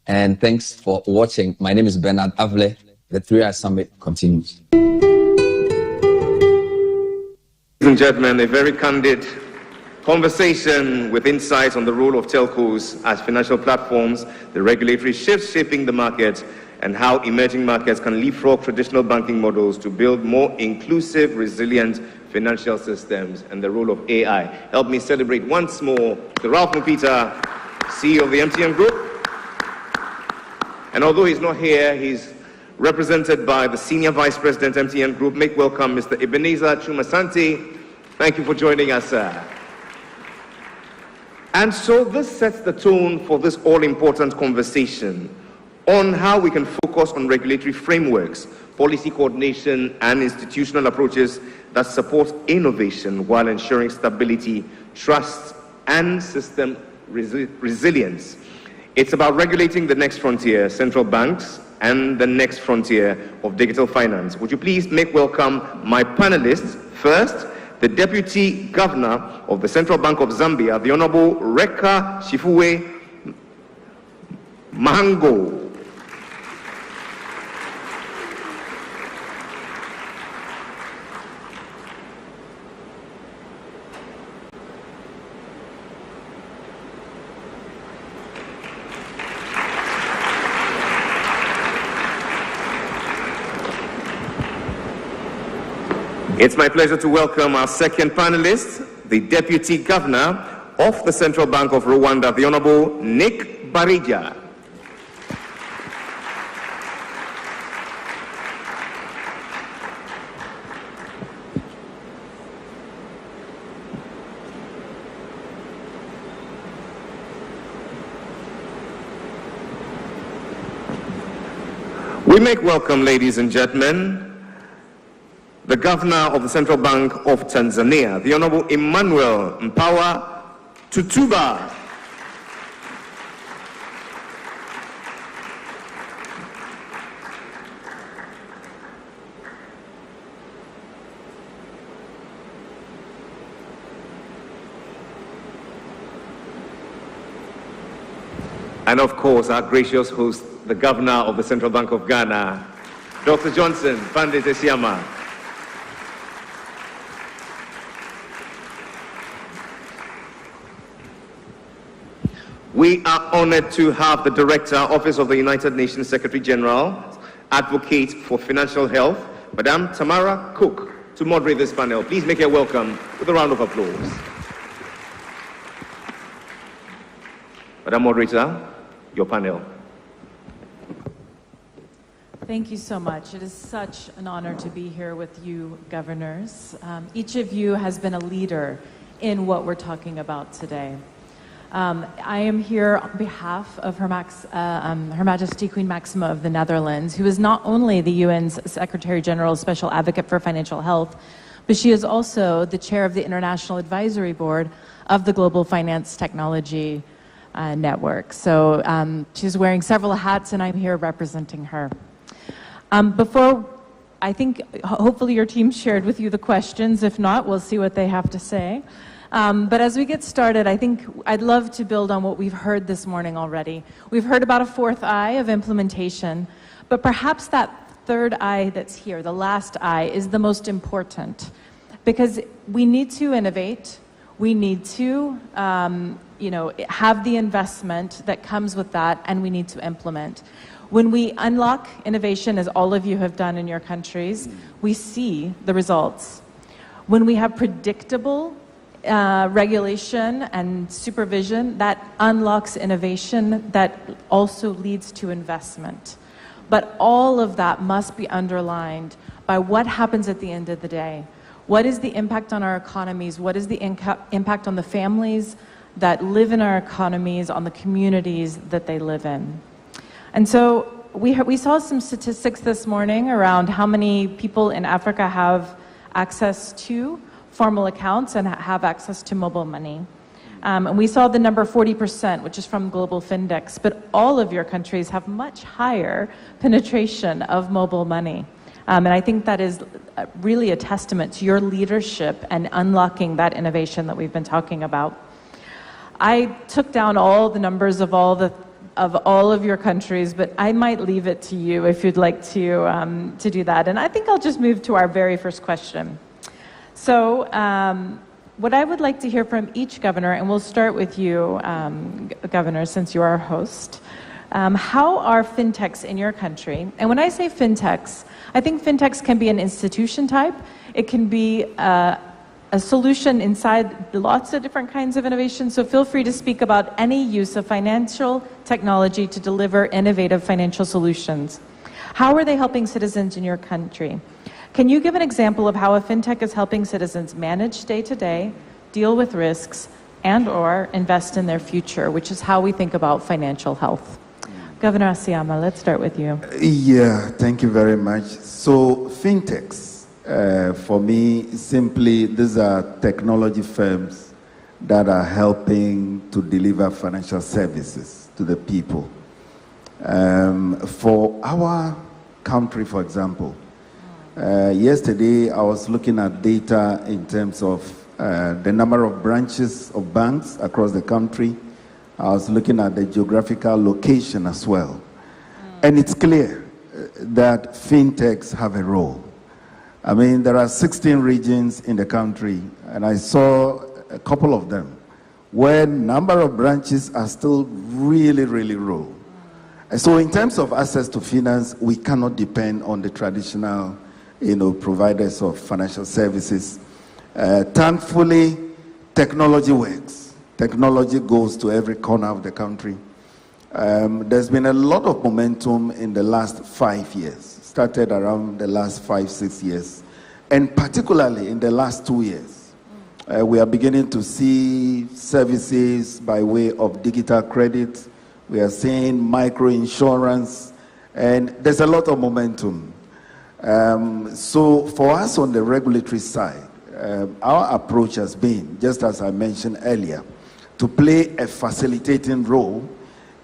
And thanks for watching. My name is Bernard Avle. The 3i Summit continues. Ladies and gentlemen, a very candid conversation with insights on the role of telcos as financial platforms, the regulatory shifts shaping the market, and how emerging markets can leapfrog traditional banking models to build more inclusive, resilient financial systems, and the role of AI. Help me celebrate once more the Ralph Mupita, CEO of the MTN Group. And although he's not here, he's represented by the Senior Vice President, MTN Group. Make welcome Mr. Ebenezer Chumasanti. Thank you for joining us, sir. And so this sets the tone for this all-important conversation on how we can focus on regulatory frameworks, policy coordination, and institutional approaches that support innovation while ensuring stability, trust, and system resilience. It's about regulating the next frontier, central banks, and the next frontier of digital finance. Would you please make welcome my panelists? First, the Deputy Governor of the Central Bank of Zambia, the Honorable Reka Shifue Mahango. It's my pleasure to welcome our second panelist, the Deputy Governor of the Central Bank of Rwanda, the Honorable Nick Barija. We make welcome, ladies and gentlemen, the Governor of the Central Bank of Tanzania, the Honorable Emmanuel Mpawa Tutuba. And of course, our gracious host, the Governor of the Central Bank of Ghana, Dr. Johnson Pandit Esiama. We are honored to have the Director, Office of the United Nations Secretary General, Advocate for Financial Health, Madame Tamara Cook, to moderate this panel. Please make her welcome with a round of applause. Madam Moderator, your panel. Thank you so much. It is such an honor to be here with you, governors. Each of you has been a leader in what we're talking about today. I am here on behalf of Her Majesty Queen Maxima of the Netherlands, who is not only the UN's Secretary General's Special Advocate for Financial Health, but she is also the chair of the International Advisory Board of the Global Finance Technology Network. So she's wearing several hats, and I'm here representing her. I think hopefully your team shared with you the questions. If not, we'll see what they have to say. But as we get started, I think I'd love to build on what we've heard this morning already. We've heard about a fourth I of implementation, but perhaps that third I that's here, the last I, is the most important, because we need to innovate. We need to have the investment that comes with that, and we need to implement. When we unlock innovation, as all of you have done in your countries, we see the results. When we have predictable regulation and supervision, that unlocks innovation, that also leads to investment. But all of that must be underlined by what happens at the end of the day. What is the impact on our economies? What is the impact on the families that live in our economies, on the communities that they live in? And so we saw some statistics this morning around how many people in Africa have access to formal accounts and have access to mobile money. And we saw the number 40%, which is from Global Fintech, but all of your countries have much higher penetration of mobile money. And I think that is really a testament to your leadership and unlocking that innovation that we've been talking about. I took down all the numbers of all of your countries, but I might leave it to you if you'd like to do that. And I think I'll just move to our very first question. So what I would like to hear from each governor, and we'll start with you, Governor, since you are our host. How are fintechs in your country? And when I say fintechs, I think fintechs can be an institution type. It can be a solution inside lots of different kinds of innovation. So feel free to speak about any use of financial technology to deliver innovative financial solutions. How are they helping citizens in your country? Can you give an example of how a fintech is helping citizens manage day-to-day, deal with risks, and/or invest in their future, which is how we think about financial health? Governor Asiama, let's start with you. Yeah, thank you very much. So fintechs, for me, simply, these are technology firms that are helping to deliver financial services to the people. For our country, for example, yesterday I was looking at data in terms of the number of branches of banks across the country. I was looking at the geographical location as well. And it's clear that fintechs have a role. I mean, there are 16 regions in the country, and I saw a couple of them where number of branches are still really, really low. And so in terms of access to finance, we cannot depend on the traditional providers of financial services. Thankfully, technology works. Technology goes to every corner of the country. There's been a lot of momentum in the last 5 years, started around the last 5-6 years, and particularly in the last 2 years. We are beginning to see services by way of digital credit. We are seeing micro-insurance, and there's a lot of momentum. So for us on the regulatory side, our approach has been, just as I mentioned earlier, to play a facilitating role,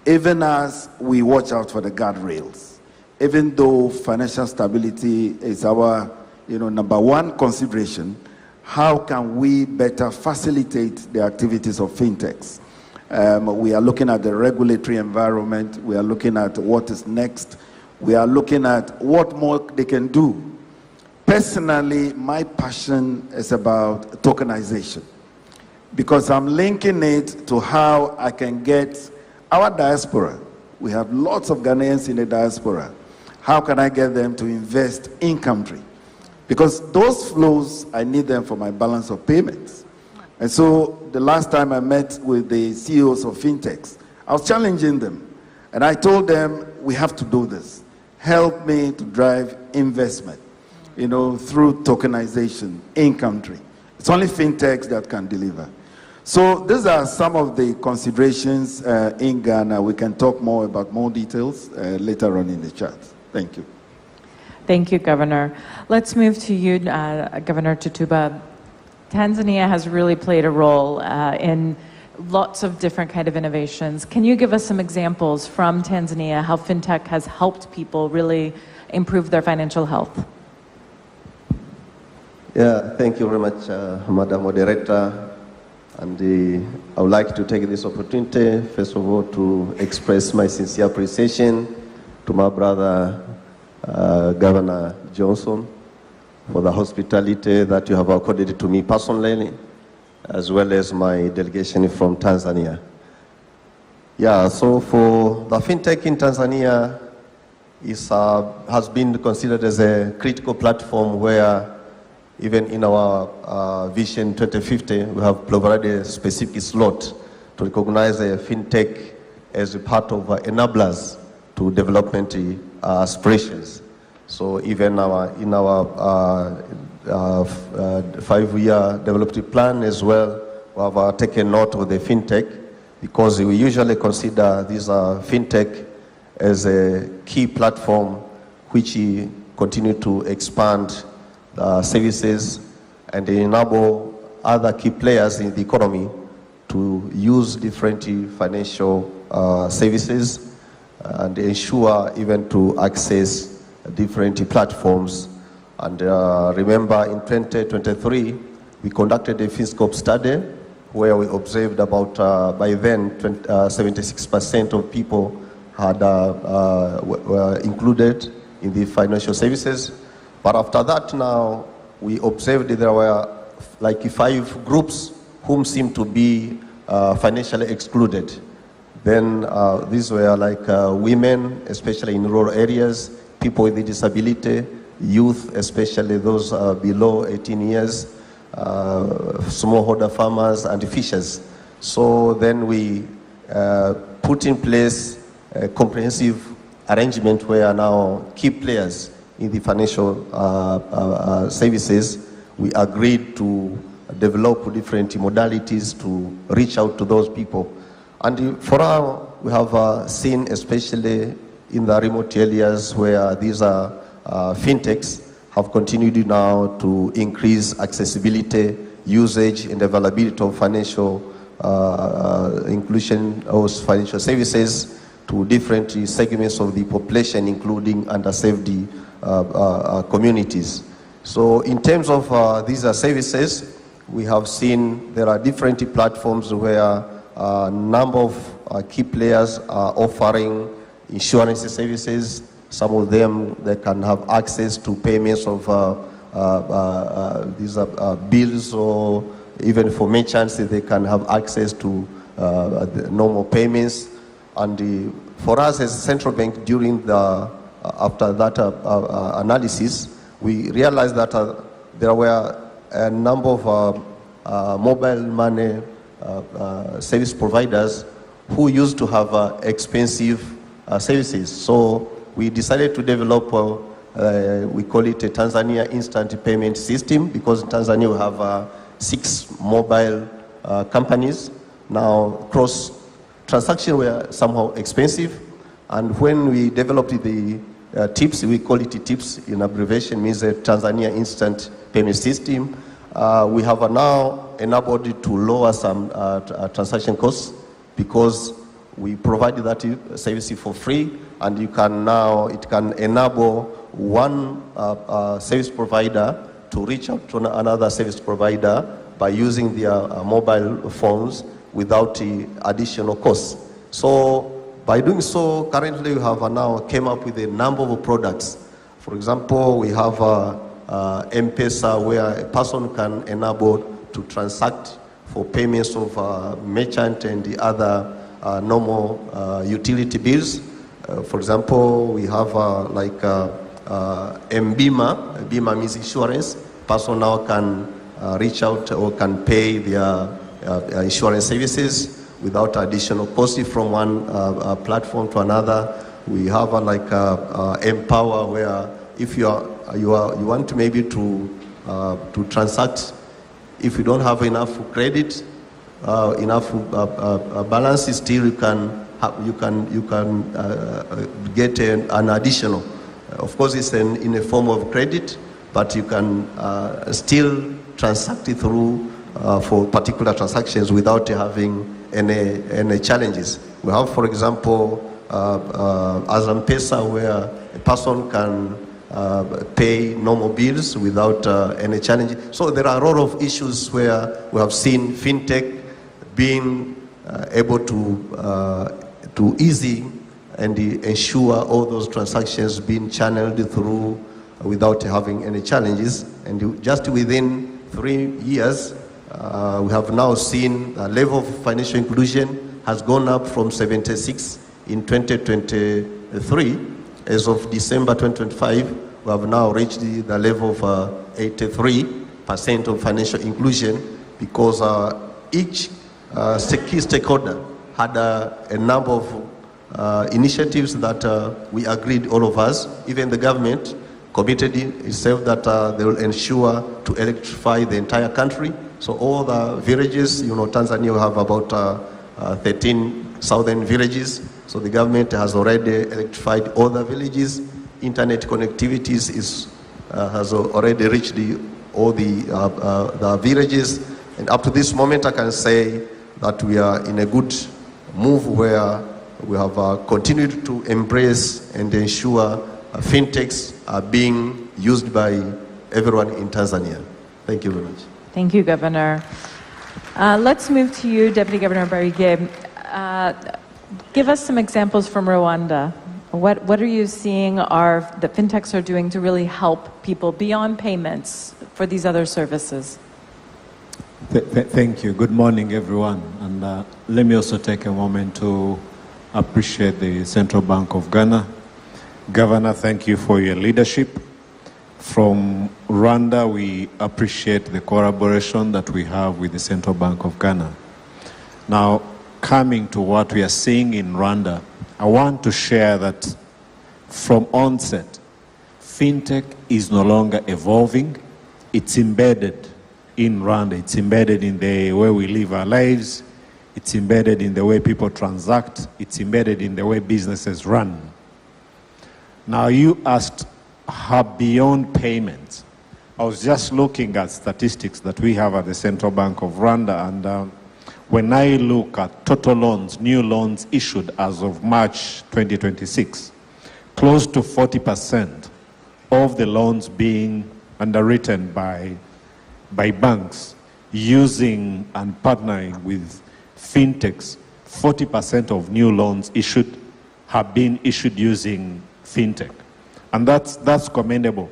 even as we watch out for the guardrails. Even though financial stability is our number one consideration, how can we better facilitate the activities of fintechs? We are looking at the regulatory environment. We are looking at what is next. We are looking at what more they can do. Personally, my passion is about tokenization, because I'm linking it to how I can get our diaspora. We have lots of Ghanaians in the diaspora. How can I get them to invest in country? Because those flows, I need them for my balance of payments. And so the last time I met with the CEOs of fintechs, I was challenging them. And I told them, we have to do this. Help me to drive investment, through tokenization in country. It's only fintechs that can deliver. So these are some of the considerations in Ghana. We can talk more about more details later on in the chat. Thank you. Thank you, Governor. Let's move to you, Governor Tutuba. Tanzania has really played a role in lots of different kind of innovations. Can you give us some examples from Tanzania, how fintech has helped people really improve their financial health? Yeah, thank you very much, Madam Moderator. And I would like to take this opportunity, first of all, to express my sincere appreciation to my brother, Governor Johnson, for the hospitality that you have accorded to me personally, as well as my delegation from Tanzania. Yeah, so for the fintech in Tanzania has been considered as a critical platform where even in our Vision 2050, we have provided a specific slot to recognize a fintech as a part of enablers to development aspirations. So even in our 5-year development plan as well, we have taken note of the fintech, because we usually consider these fintech as a key platform which continue to expand services and enable other key players in the economy to use different financial services and ensure even to access different platforms. And remember, in 2023, we conducted a FinScope study where we observed about, by then, 76% of people were included in the financial services. But after that now, we observed there were like 5 groups whom seemed to be financially excluded. Then these were like women, especially in rural areas, people with disability, youth, especially those below 18 years, smallholder farmers and fishers. So then we put in place a comprehensive arrangement where now key players in the financial services, we agreed to develop different modalities to reach out to those people. And for now, we have seen, especially in the remote areas where these fintechs have continued now to increase accessibility, usage, and availability of financial inclusion of financial services to different segments of the population, including underserved communities. So in terms of these services, we have seen there are different platforms where a number of key players are offering insurance services. Some of them, they can have access to payments of these bills, or even for merchants, they can have access to the normal payments. And for us as a central bank, during the after that analysis, we realized that there were a number of mobile money service providers who used to have expensive services. So we decided to develop, we call it a Tanzania Instant Payment System, because in Tanzania we have 6 mobile companies. Now, cross transactions were somehow expensive, and when we developed the TIPS, we call it TIPS in abbreviation, means a Tanzania Instant Payment System. We have now enabled to lower some transaction costs, because we provide that service for free, and you can now, it can enable one service provider to reach out to another service provider by using their mobile phones without additional costs. So by doing so, currently we have now came up with a number of products. For example, we have M-Pesa, where a person can enable to transact for payments of merchant and the other normal utility bills. For example, we have like M-Bima. Bima means insurance. Person now can reach out or can pay their insurance services without additional cost from one platform to another. We have like Empower, where if you want to maybe to transact, if you don't have enough credit, enough balance, still you can get an additional. Of course, it's in a form of credit, but you can still transact it through for particular transactions without having any challenges. We have, for example, as M-Pesa, where a person can pay normal bills without any challenge. So there are a lot of issues where we have seen fintech being able to easy and ensure all those transactions being channeled through without having any challenges. And just within 3 years, we have now seen the level of financial inclusion has gone up from 76 in 2023. As of December 2025, we have now reached the level of 83% of financial inclusion, because each key stakeholder had a number of initiatives that we agreed, all of us, even the government committed itself that they will ensure to electrify the entire country. So all the villages, Tanzania will have about 13,000 villages. So the government has already electrified all the villages. Internet connectivity has already reached all the villages. And up to this moment, I can say that we are in a good move where we have continued to embrace and ensure fintechs are being used by everyone in Tanzania. Thank you very much. Thank you, Governor. Let's move to you, Deputy Governor Barige. Give us some examples from Rwanda. What are you seeing the fintechs are doing to really help people beyond payments for these other services? Thank you. Good morning, everyone. And let me also take a moment to appreciate the Central Bank of Ghana. Governor, thank you for your leadership. From Rwanda, we appreciate the collaboration that we have with the Central Bank of Ghana. Now, coming to what we are seeing in Rwanda, I want to share that from onset, fintech is no longer evolving. It's embedded in Rwanda. It's embedded in the way we live our lives. It's embedded in the way people transact. It's embedded in the way businesses run. Now, you asked how beyond payments. I was just looking at statistics that we have at the Central Bank of Rwanda, and when I look at total loans, new loans issued as of March 2026, close to 40% of the loans being underwritten by banks using and partnering with fintechs. 40% of new loans issued have been issued using fintech. And that's commendable.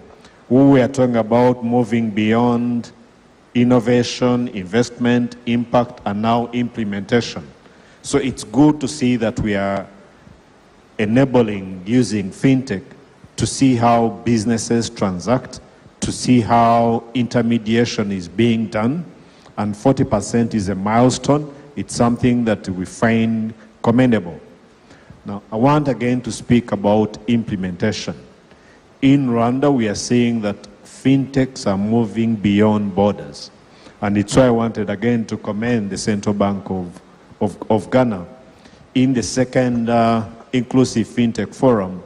We are talking about moving beyond innovation, investment, impact, and now implementation. So it's good to see that we are enabling using fintech to see how businesses transact, to see how intermediation is being done, and 40% is a milestone. It's something that we find commendable. Now, I want again to speak about implementation. In Rwanda, we are seeing that fintechs are moving beyond borders. And it's why I wanted again to commend the Central Bank of Ghana. In the second Inclusive Fintech Forum,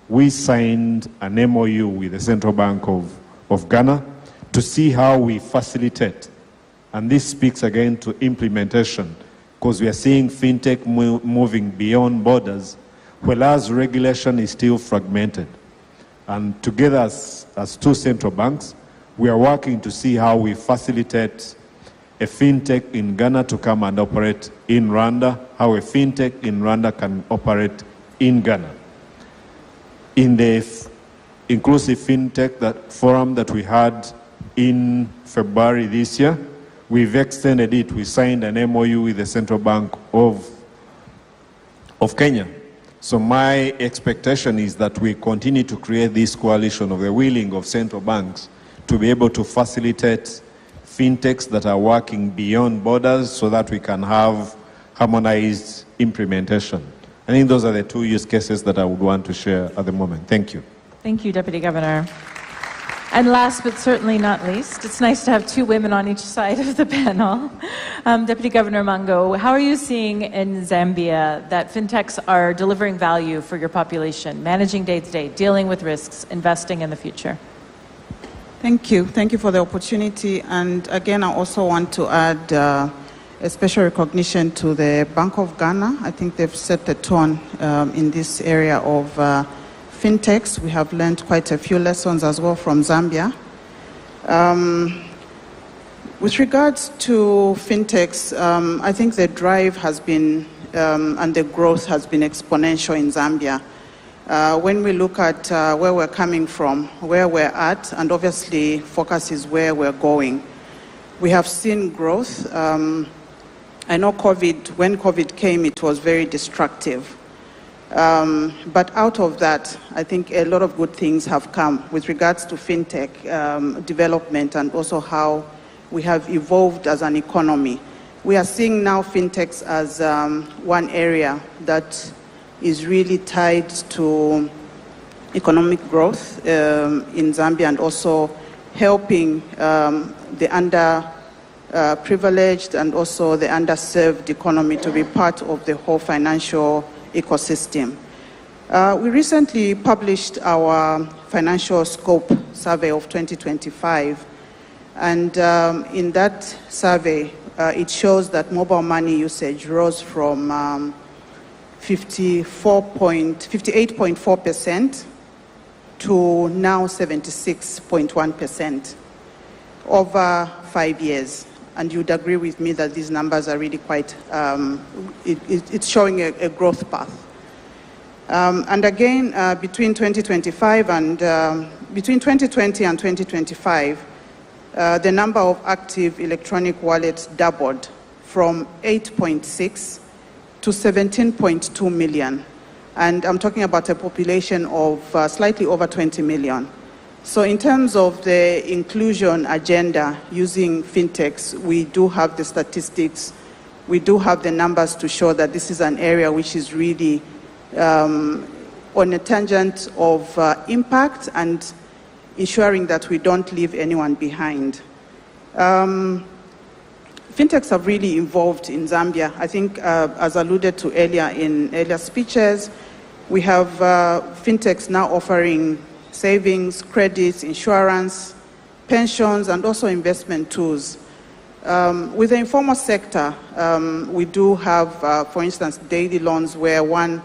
we signed an MOU with the Central Bank of Ghana to see how we facilitate. And this speaks again to implementation, because we are seeing fintech moving beyond borders, whereas regulation is still fragmented. And together as two central banks, we are working to see how we facilitate a fintech in Ghana to come and operate in Rwanda, how a fintech in Rwanda can operate in Ghana. In the Inclusive Fintech Forum that we had in February this year, we've extended it. We signed an MOU with the Central Bank of Kenya. So my expectation is that we continue to create this coalition of the willing of central banks to be able to facilitate fintechs that are working beyond borders so that we can have harmonized implementation. I think those are the two use cases that I would want to share at the moment. Thank you. Thank you, Deputy Governor. And last but certainly not least, it's nice to have two women on each side of the panel. Deputy Governor Mango, how are you seeing in Zambia that fintechs are delivering value for your population, managing day-to-day, dealing with risks, investing in the future? Thank you. Thank you for the opportunity. And again, I also want to add a special recognition to the Bank of Ghana. I think they've set the tone in this area of fintechs. We have learned quite a few lessons as well from Zambia. With regards to fintechs, I think the drive has been and the growth has been exponential in Zambia. When we look at where we're coming from, where we're at, and obviously focus is where we're going, we have seen growth. I know when COVID came, it was very destructive. But out of that, I think a lot of good things have come with regards to fintech development and also how we have evolved as an economy. We are seeing now fintechs as one area that is really tied to economic growth in Zambia and also helping the underprivileged and also the underserved economy to be part of the whole financial ecosystem. We recently published our financial scope survey of 2025, and in that survey, it shows that mobile money usage rose from 58.4% to now 76.1% over 5 years. And you'd agree with me that these numbers are really quite, it's showing a growth path. And again, between 2025 and, between 2020 and 2025, the number of active electronic wallets doubled from 8.6 to 17.2 million. And I'm talking about a population of slightly over 20 million. So in terms of the inclusion agenda using fintechs, we do have the statistics, we do have the numbers to show that this is an area which is really on a tangent of impact and ensuring that we don't leave anyone behind. Fintechs have really evolved in Zambia. I think as alluded to earlier in earlier speeches, we have fintechs now offering savings, credits, insurance, pensions, and also investment tools. With the informal sector, we do have, for instance, daily loans where a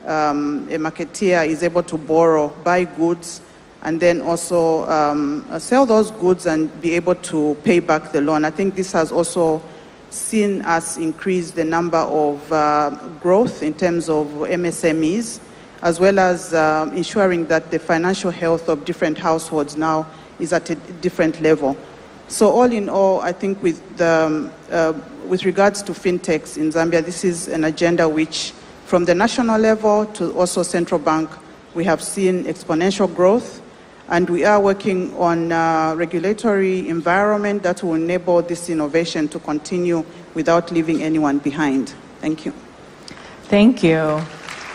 marketeer is able to borrow, buy goods, and then also sell those goods and be able to pay back the loan. I think this has also seen us increase the number of growth in terms of MSMEs, as well as ensuring that the financial health of different households now is at a different level. So all in all, I think with regards to fintechs in Zambia, this is an agenda which, from the national level to also central bank, we have seen exponential growth. And we are working on a regulatory environment that will enable this innovation to continue without leaving anyone behind. Thank you. Thank you.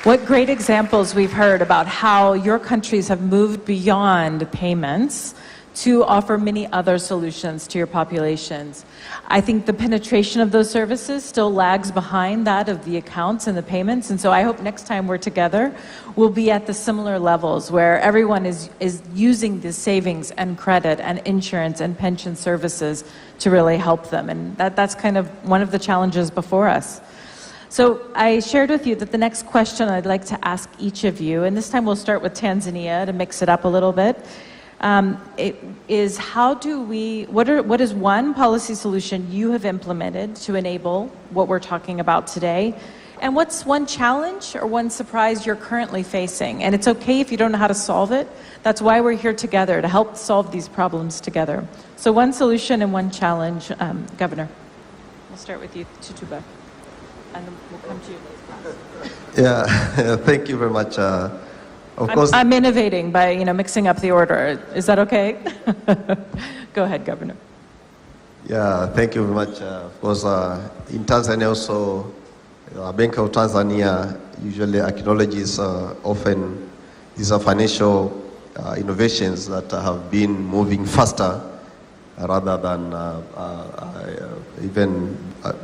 What great examples we've heard about how your countries have moved beyond payments to offer many other solutions to your populations. I think the penetration of those services still lags behind that of the accounts and the payments, and so I hope next time we're together, we'll be at the similar levels where everyone is using the savings and credit and insurance and pension services to really help them, and that's kind of one of the challenges before us. So I shared with you that the next question I'd like to ask each of you, and this time we'll start with Tanzania to mix it up a little bit, it is what is one policy solution you have implemented to enable what we're talking about today? And what's one challenge or one surprise you're currently facing? And it's okay if you don't know how to solve it. That's why we're here together, to help solve these problems together. So one solution and one challenge. Governor, we'll start with you, Tutuba, and then we'll come to you. Yeah, thank you very much. Of course, I'm innovating by mixing up the order. Is that okay? Go ahead, Governor. Yeah, thank you very much. Of course, in Tanzania also, Bank of Tanzania usually acknowledges often these are financial innovations that have been moving faster rather than even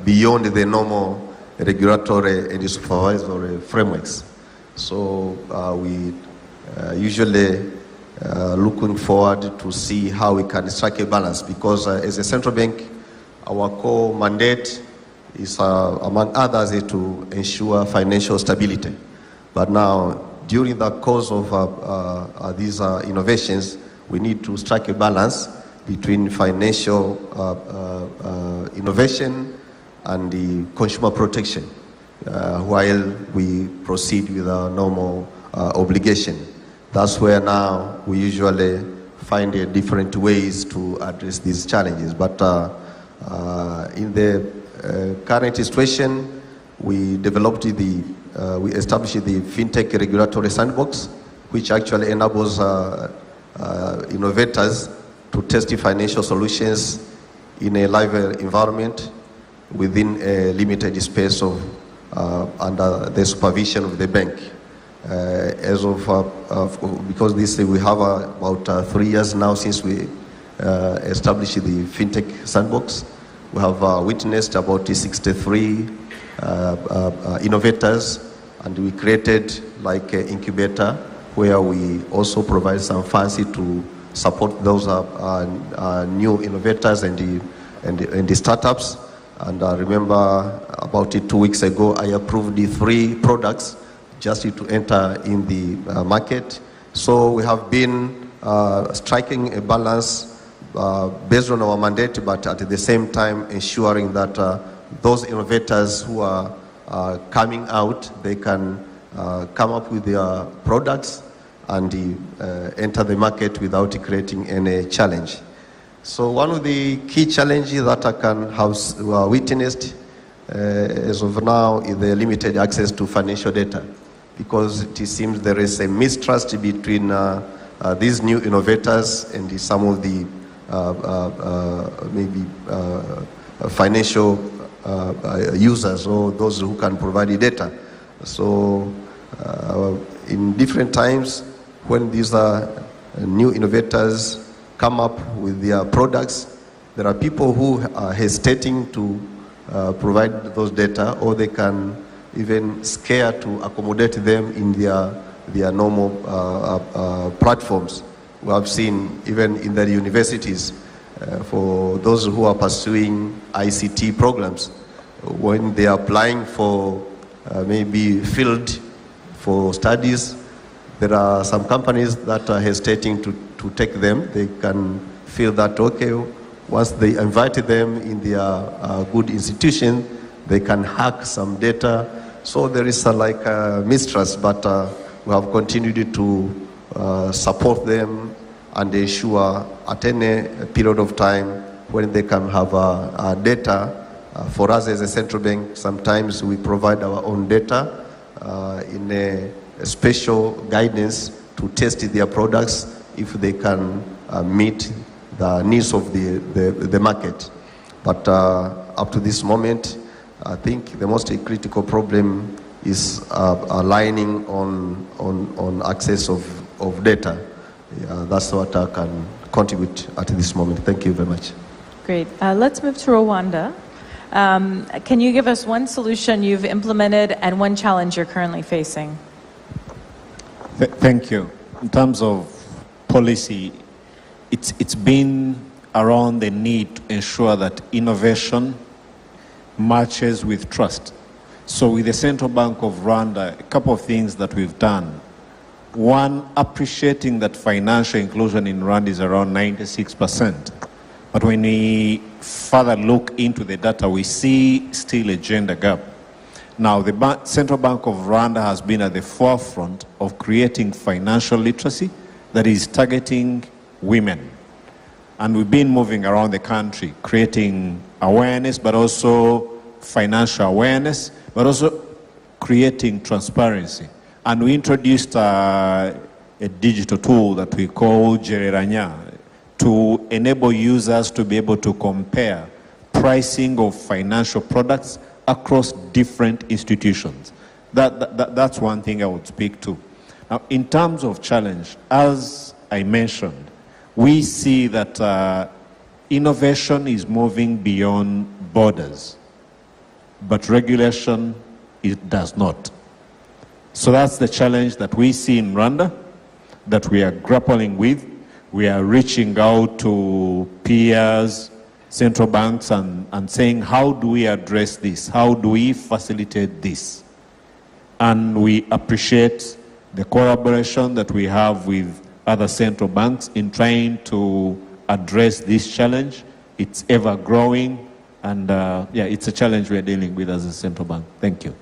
beyond the normal regulatory and supervisory frameworks. So we usually looking forward to see how we can strike a balance, because as a central bank, our core mandate is, among others, is to ensure financial stability. But now, during the course of these innovations, we need to strike a balance between financial innovation and the consumer protection, while we proceed with our normal obligation. That's where now we usually find different ways to address these challenges. But in the current situation, we established the Fintech regulatory sandbox, which actually enables innovators to test financial solutions in a live environment within a limited space of under the supervision of the bank. As of because we have about 3 years now since we established the Fintech sandbox. We have witnessed about 63 innovators, and we created like an incubator where we also provide some funds to support those new innovators and the startups. And I remember about 2 weeks ago, I approved the 3 products just to enter in the market. So we have been striking a balance based on our mandate, but at the same time ensuring that those innovators who are coming out, they can come up with their products and enter the market without creating any challenge. So one of the key challenges that I can have witnessed as of now is the limited access to financial data, because it seems there is a mistrust between these new innovators and some of the financial users or those who can provide the data. So in different times when these new innovators come up with their products, there are people who are hesitating to provide those data, or they can even scare to accommodate them in their normal platforms. We have seen even in the universities, for those who are pursuing ICT programs, when they are applying for maybe field for studies, there are some companies that are hesitating to take them. They can feel that, okay, once they invite them in their good institution, they can hack some data. So there is like a mistrust, but we have continued to support them and ensure at any period of time when they can have data. For us as a central bank, sometimes we provide our own data in a special guidance to test their products if they can meet the needs of the market. But up to this moment, I think the most critical problem is aligning on access of data. That's what I can contribute at this moment. Thank you very much. Great. Let's move to Rwanda. Can you give us one solution you've implemented and one challenge you're currently facing? Thank you. In terms of policy, it's been around the need to ensure that innovation matches with trust. So with the Central Bank of Rwanda, a couple of things that we've done. One, appreciating that financial inclusion in Rwanda is around 96%. But when we further look into the data, we see still a gender gap. Now, the Central Bank of Rwanda has been at the forefront of creating financial literacy that is targeting women. And we've been moving around the country, creating awareness, but also financial awareness, but also creating transparency. And we introduced a digital tool that we call Gereranya to enable users to be able to compare pricing of financial products across different institutions. That's one thing I would speak to. Now, in terms of challenge, as I mentioned, we see that innovation is moving beyond borders, but regulation, it does not. So that's the challenge that we see in Rwanda, that we are grappling with. We are reaching out to peers, central banks, and saying, how do we address this? How do we facilitate this? And we appreciate the collaboration that we have with other central banks in trying to address this challenge. It's ever growing, and it's a challenge we're dealing with as a central bank. Thank you.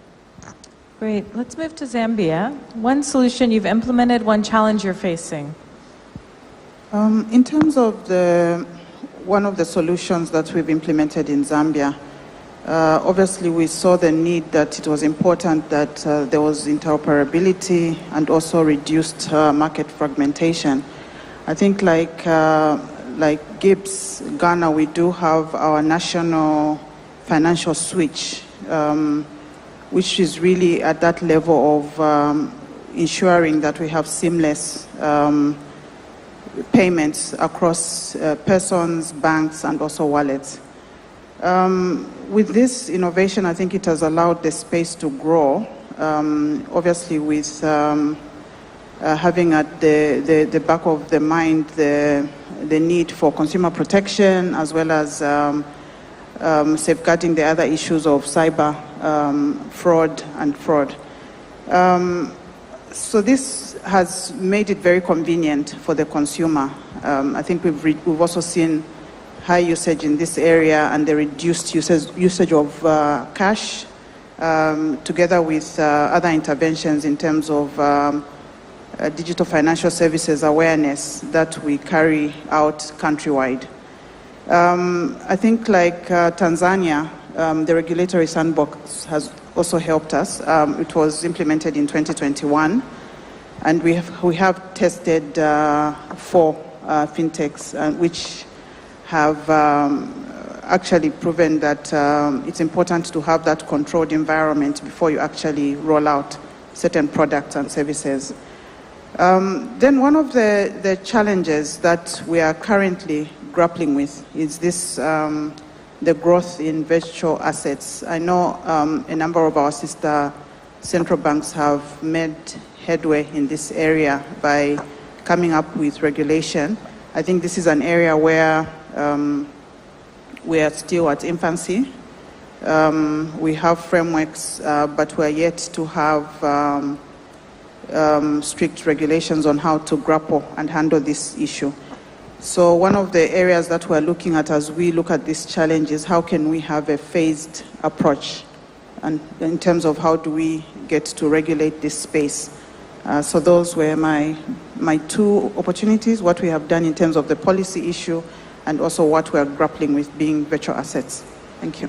Great. Let's move to Zambia. One solution you've implemented, one challenge you're facing. In terms of one of the solutions that we've implemented in Zambia, obviously we saw the need that it was important that there was interoperability and also reduced market fragmentation. I think like GIBS, Ghana, we do have our national financial switch, which is really at that level of ensuring that we have seamless payments across persons, banks, and also wallets. With this innovation, I think it has allowed the space to grow, obviously with having at the back of the mind the need for consumer protection, as well as safeguarding the other issues of cyber fraud and fraud. So this has made it very convenient for the consumer. I think we've also seen high usage in this area and the reduced usage of cash, together with other interventions in terms of digital financial services awareness that we carry out countrywide. I think like Tanzania, the regulatory sandbox has also helped us. It was implemented in 2021, and we have tested 4 fintechs, which have actually proven that it's important to have that controlled environment before you actually roll out certain products and services. Then one of the challenges that we are currently grappling with is this, the growth in virtual assets. I know a number of our sister central banks have made headway in this area by coming up with regulation. I think this is an area where we are still at infancy. We have frameworks, but we are yet to have strict regulations on how to grapple and handle this issue. So one of the areas that we're looking at as we look at this challenge is how can we have a phased approach, and in terms of how do we get to regulate this space. So those were my 2 opportunities, what we have done in terms of the policy issue and also what we're grappling with being virtual assets. Thank you.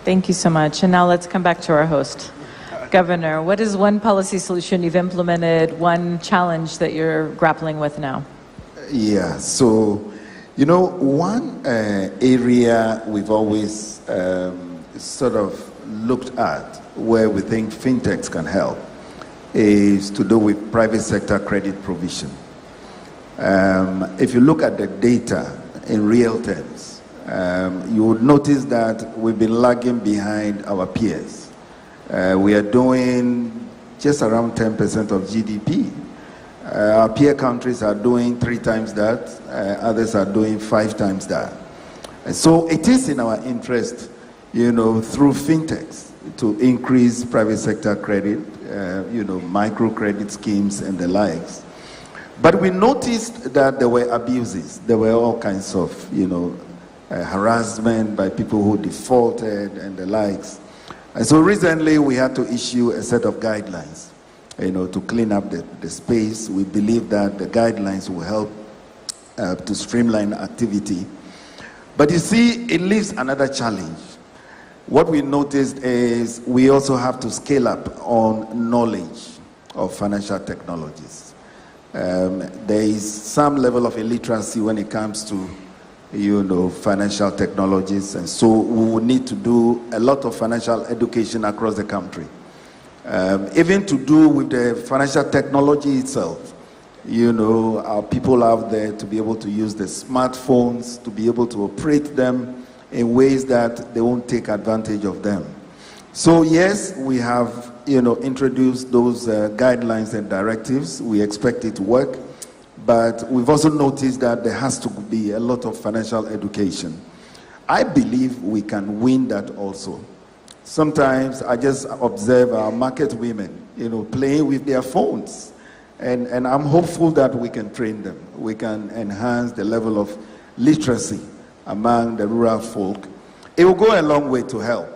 Thank you so much. And now let's come back to our host. Governor, what is one policy solution you've implemented, one challenge that you're grappling with now? Yeah, so, you know, one area we've always sort of looked at where we think fintechs can help is to do with private sector credit provision. If you look at the data in real terms, you would notice that we've been lagging behind our peers. We are doing just around 10% of GDP. Our peer countries are doing 3 times that, others are doing 5 times that. And so it is in our interest, you know, through fintechs to increase private sector credit, you know, microcredit schemes and the likes. But we noticed that there were abuses. There were all kinds of, you know, harassment by people who defaulted and the likes. And so recently we had to issue a set of guidelines, you know, to clean up the space. We believe that the guidelines will help to streamline activity. But you see, it leaves another challenge. What we noticed is we also have to scale up on knowledge of financial technologies. There is some level of illiteracy when it comes to, you know, financial technologies, and so we will need to do a lot of financial education across the country. Even to do with the financial technology itself. You know, our people out there to be able to use the smartphones, to be able to operate them in ways that they won't take advantage of them. So yes, we have, you know, introduced those guidelines and directives. We expect it to work, but we've also noticed that there has to be a lot of financial education. I believe we can win that also. Sometimes I just observe our market women, you know, playing with their phones. And I'm hopeful that we can train them. We can enhance the level of literacy among the rural folk. It will go a long way to help,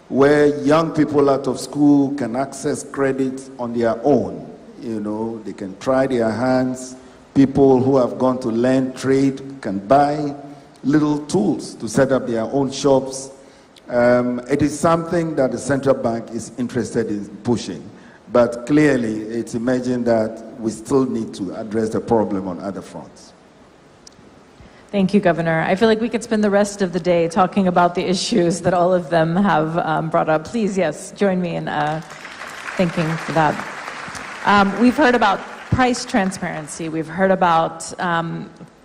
where young people out of school can access credit on their own. You know, they can try their hands. People who have gone to learn trade can buy little tools to set up their own shops. It is something that the central bank is interested in pushing. But clearly, it's emerging that we still need to address the problem on other fronts. Thank you, Governor. I feel like we could spend the rest of the day talking about the issues that all of them have brought up. Please, yes, join me in thanking for that. We've heard about price transparency. We've heard about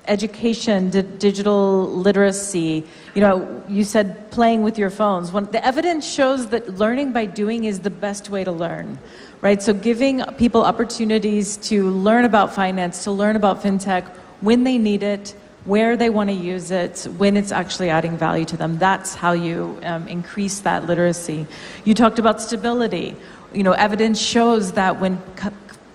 education, digital literacy. You know, you said playing with your phones. The evidence shows that learning by doing is the best way to learn, right? So giving people opportunities to learn about finance, to learn about fintech when they need it, where they want to use it, when it's actually adding value to them. That's how you increase that literacy. You talked about stability. You know, evidence shows that when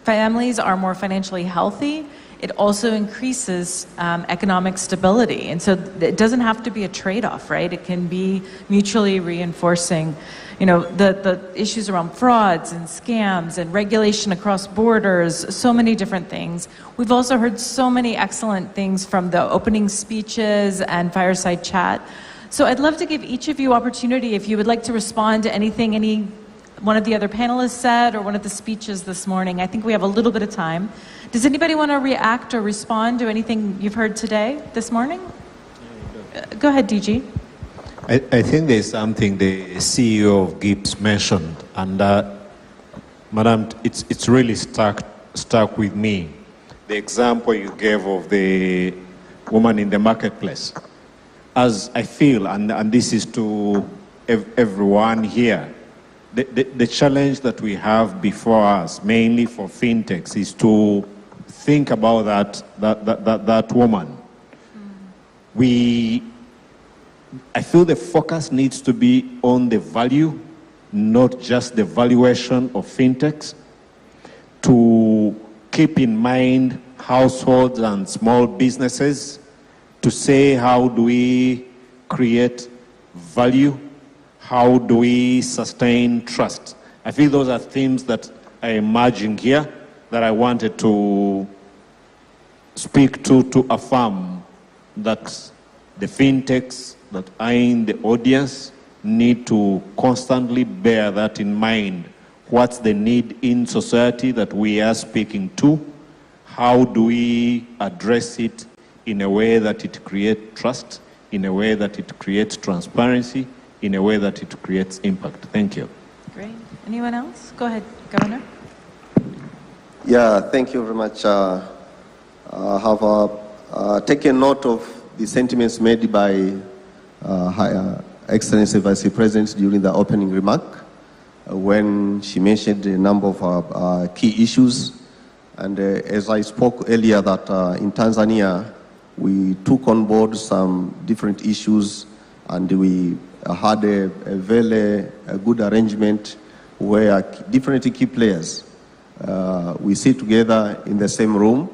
families are more financially healthy, it also increases economic stability. And so it doesn't have to be a trade-off, right? It can be mutually reinforcing. You know, the issues around frauds and scams and regulation across borders, so many different things. We've also heard so many excellent things from the opening speeches and fireside chat. So I'd love to give each of you opportunity if you would like to respond to anything any one of the other panelists said or one of the speeches this morning. I think we have a little bit of time. Does anybody want to react or respond to anything you've heard today, this morning? Go ahead, DG. I think there's something the CEO of GIPS mentioned, and Madam, it's really stuck with me. The example you gave of the woman in the marketplace. As I feel, and this is to everyone here, the challenge that we have before us, mainly for fintechs, is to think about that woman. I feel the focus needs to be on the value, not just the valuation of fintechs, to keep in mind households and small businesses, to say how do we create value, how do we sustain trust. I feel those are themes that are emerging here that I wanted to speak to affirm that the fintechs that are in the audience need to constantly bear that in mind. What's the need in society that we are speaking to? how do we address it in a way that it creates trust, in a way that it creates transparency, in a way that it creates impact? Thank you. Great. Anyone else? Go ahead, Governor. Yeah, thank you very much. I have taken note of the sentiments made by Her Excellency Vice President during the opening remark when she mentioned a number of key issues. And as I spoke earlier, that in Tanzania, we took on board some different issues, and we had a very good arrangement where different key players, we sit together in the same room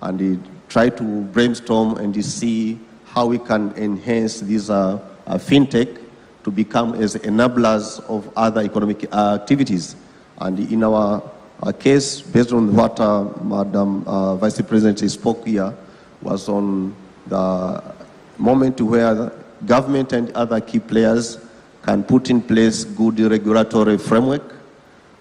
and try to brainstorm and see how we can enhance this fintech to become as enablers of other economic activities. And in our case, based on what Madam Vice President spoke here, was on the moment where the government and other key players can put in place good regulatory framework,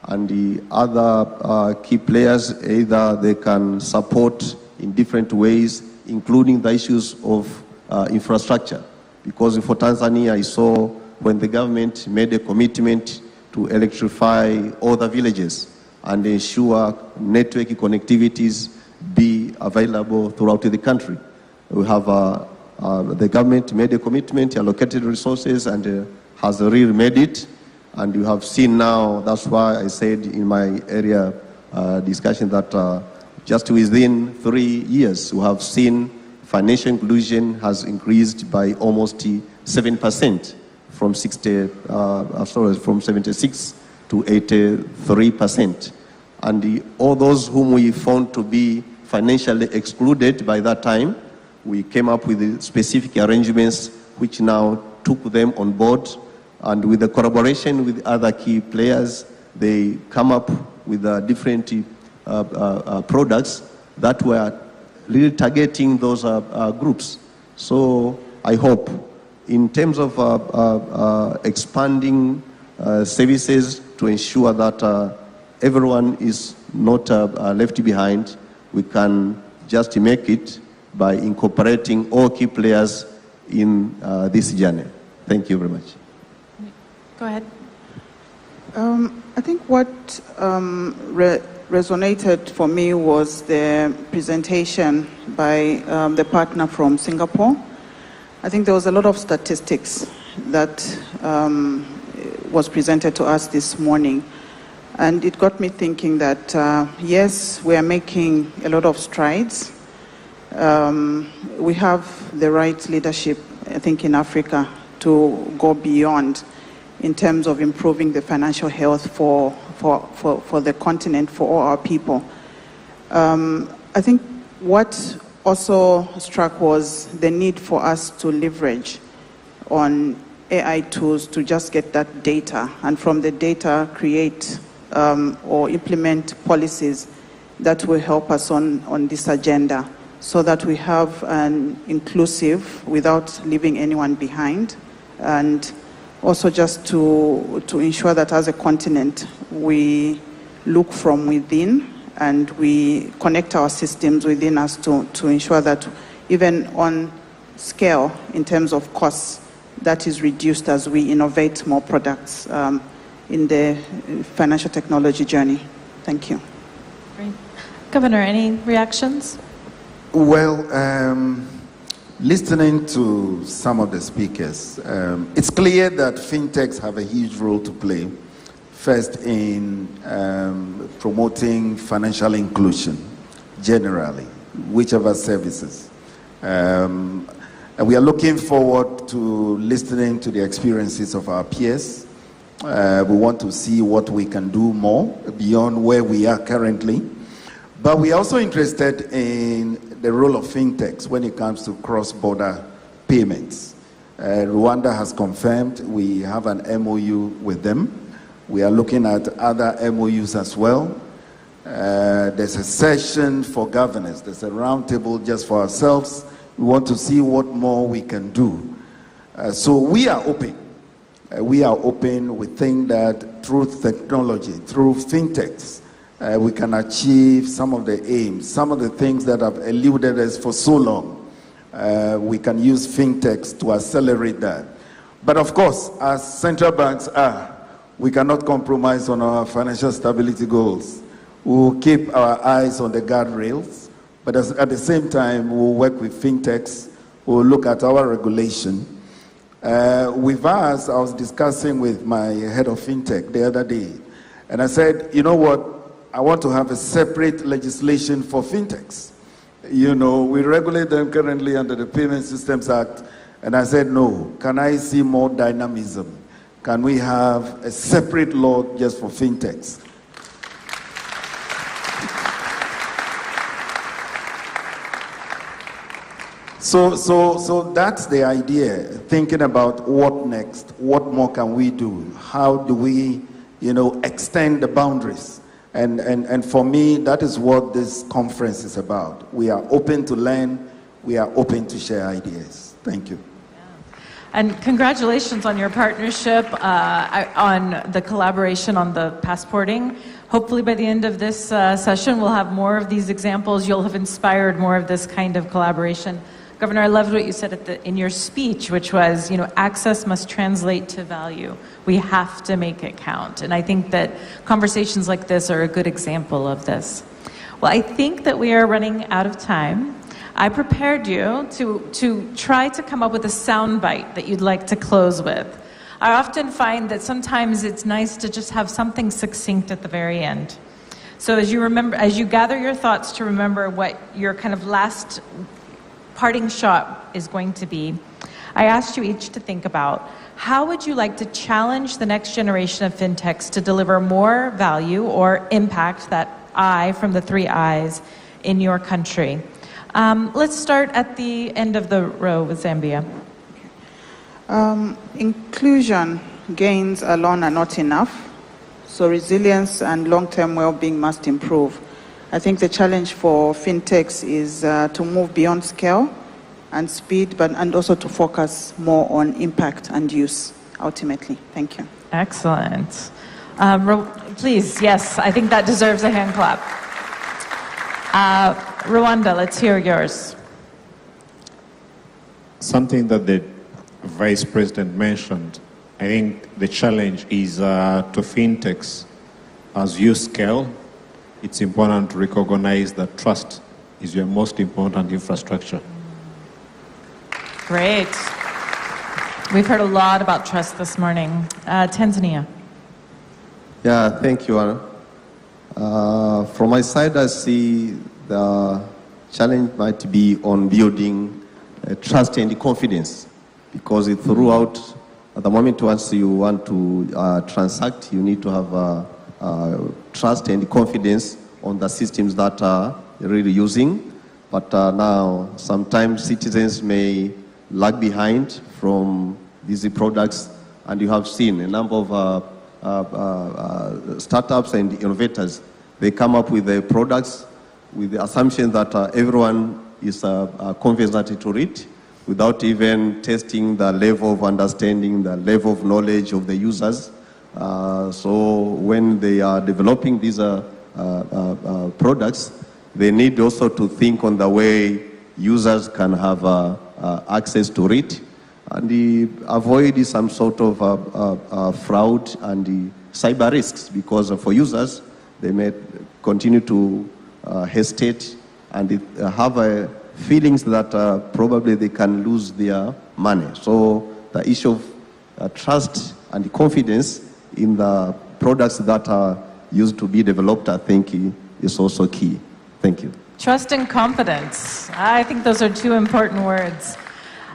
and the other key players, either they can support in different ways, including the issues of infrastructure. Because for Tanzania, I saw when the government made a commitment to electrify all the villages and ensure network connectivities be available throughout the country. We have the government made a commitment, allocated resources, and has really made it. And you have seen now, that's why I said in my area discussion that just within 3 years, we have seen financial inclusion has increased by almost 7% from 76 to 83%. And all those whom we found to be financially excluded by that time, we came up with specific arrangements which now took them on board. And with the collaboration with other key players, they come up with different products that were really targeting those groups. So I hope in terms of expanding services to ensure that everyone is not left behind, we can just make it by incorporating all key players in this journey. Thank you very much. Go ahead. I think what resonated for me was the presentation by the partner from Singapore. I think there was a lot of statistics that was presented to us this morning. And it got me thinking that, yes, we are making a lot of strides. We have the right leadership, I think, in Africa to go beyond in terms of improving the financial health for the continent, for all our people. I think what also struck was the need for us to leverage on AI tools to just get that data, and from the data create or implement policies that will help us on this agenda, so that we have an inclusive without leaving anyone behind, and also just to ensure that as a continent we look from within and we connect our systems within us to ensure that even on scale in terms of costs, that is reduced as we innovate more products in the financial technology journey. Thank you. Great. Governor, any reactions? Well, listening to some of the speakers, it's clear that fintechs have a huge role to play. First, in promoting financial inclusion, generally, whichever services. And we are looking forward to listening to the experiences of our peers. We want to see what we can do more beyond where we are currently. But we are also interested in the role of fintechs when it comes to cross-border payments. Rwanda has confirmed we have an MOU with them. We are looking at other MOUs as well. There's a session for governance. There's a roundtable just for ourselves. We want to see what more we can do. So we are open. We are open. We think that through technology, through fintechs, we can achieve some of the aims, some of the things that have eluded us for so long. We can use fintechs to accelerate that. But of course, as central banks are, we cannot compromise on our financial stability goals. We'll keep our eyes on the guardrails, but at the same time, we'll work with fintechs. We'll look at our regulation. With us, I was discussing with my head of fintech the other day, and I said, you know what, I want to have a separate legislation for fintechs. You know, we regulate them currently under the Payment Systems Act, and I said, no, can I see more dynamism? Can we have a separate law just for fintechs? So that's the idea, thinking about what next, what more can we do? How do we, extend the boundaries? And for me, that is what this conference is about. We are open to learn. We are open to share ideas. Thank you. And congratulations on your partnership, on the collaboration on the passporting. Hopefully by the end of this session, we'll have more of these examples. You'll have inspired more of this kind of collaboration. Governor, I loved what you said in your speech, which was, access must translate to value. We have to make it count. And I think that conversations like this are a good example of this. Well, I think that we are running out of time. I prepared you to try to come up with a soundbite that you'd like to close with. I often find that sometimes it's nice to just have something succinct at the very end. So as you gather your thoughts to remember what your kind of last parting shot is going to be, I asked you each to think about how would you like to challenge the next generation of fintechs to deliver more value or impact, that I from the 3 I's, in your country. Let's start at the end of the row with Zambia. Inclusion gains alone are not enough, so resilience and long-term well-being must improve. I think the challenge for fintechs is to move beyond scale and speed, and also to focus more on impact and use, ultimately. Thank you. Excellent. Please, yes, I think that deserves a hand clap. Rwanda, let's hear yours. Something that the Vice President mentioned, I think the challenge is to fintechs, as you scale, it's important to recognize that trust is your most important infrastructure. Great. We've heard a lot about trust this morning. Tanzania. Yeah, thank you, Anna. From my side, I see the challenge might be on building trust and confidence, because throughout, at the moment once you want to transact, you need to have trust and confidence on the systems that you're really using. But now, sometimes citizens may lag behind from these products, and you have seen a number of startups and innovators. They come up with the products with the assumption that everyone is conversant to it, without even testing the level of understanding, the level of knowledge of the users. So when they are developing these products, they need also to think on the way users can have access to it, and avoid some sort of fraud and cyber risks, because for users, they may continue to hesitate and have feelings that probably they can lose their money. So the issue of trust and confidence in the products that are used to be developed, I think, is also key. Thank you. Trust and confidence. I think those are 2 important words.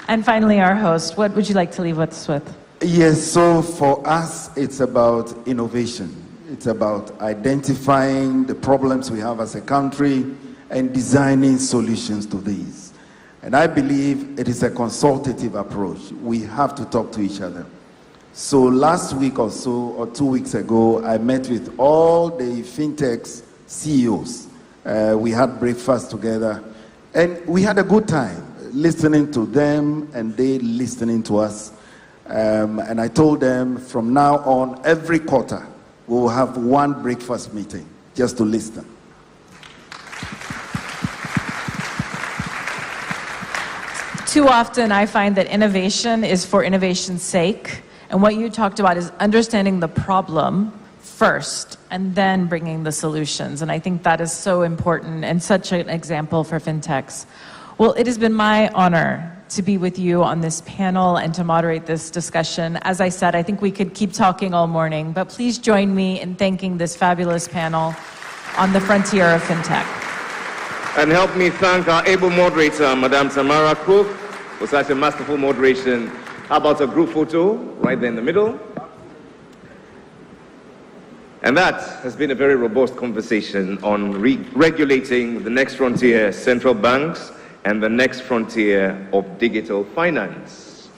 And finally, our host, what would you like to leave us with? Yes, so for us, it's about innovation. It's about identifying the problems we have as a country and designing solutions to these. And I believe it is a consultative approach. We have to talk to each other. So last week or so, or 2 weeks ago, I met with all the fintechs CEOs. We had breakfast together, and we had a good time listening to them and they listening to us. And I told them from now on, every quarter, we will have 1 breakfast meeting. just to listen. Too often I find that innovation is for innovation's sake, and what you talked about is understanding the problem first and then bringing the solutions, and I think that is so important and such an example for fintechs. Well, it has been my honor to be with you on this panel and to moderate this discussion. As I said, I think we could keep talking all morning, but please join me in thanking this fabulous panel on the frontier of fintech. And help me thank our able moderator, Madame Tamara Cook, for such a masterful moderation. How about a group photo right there in the middle? And that has been a very robust conversation on regulating the next frontier, central banks, and the next frontier of digital finance.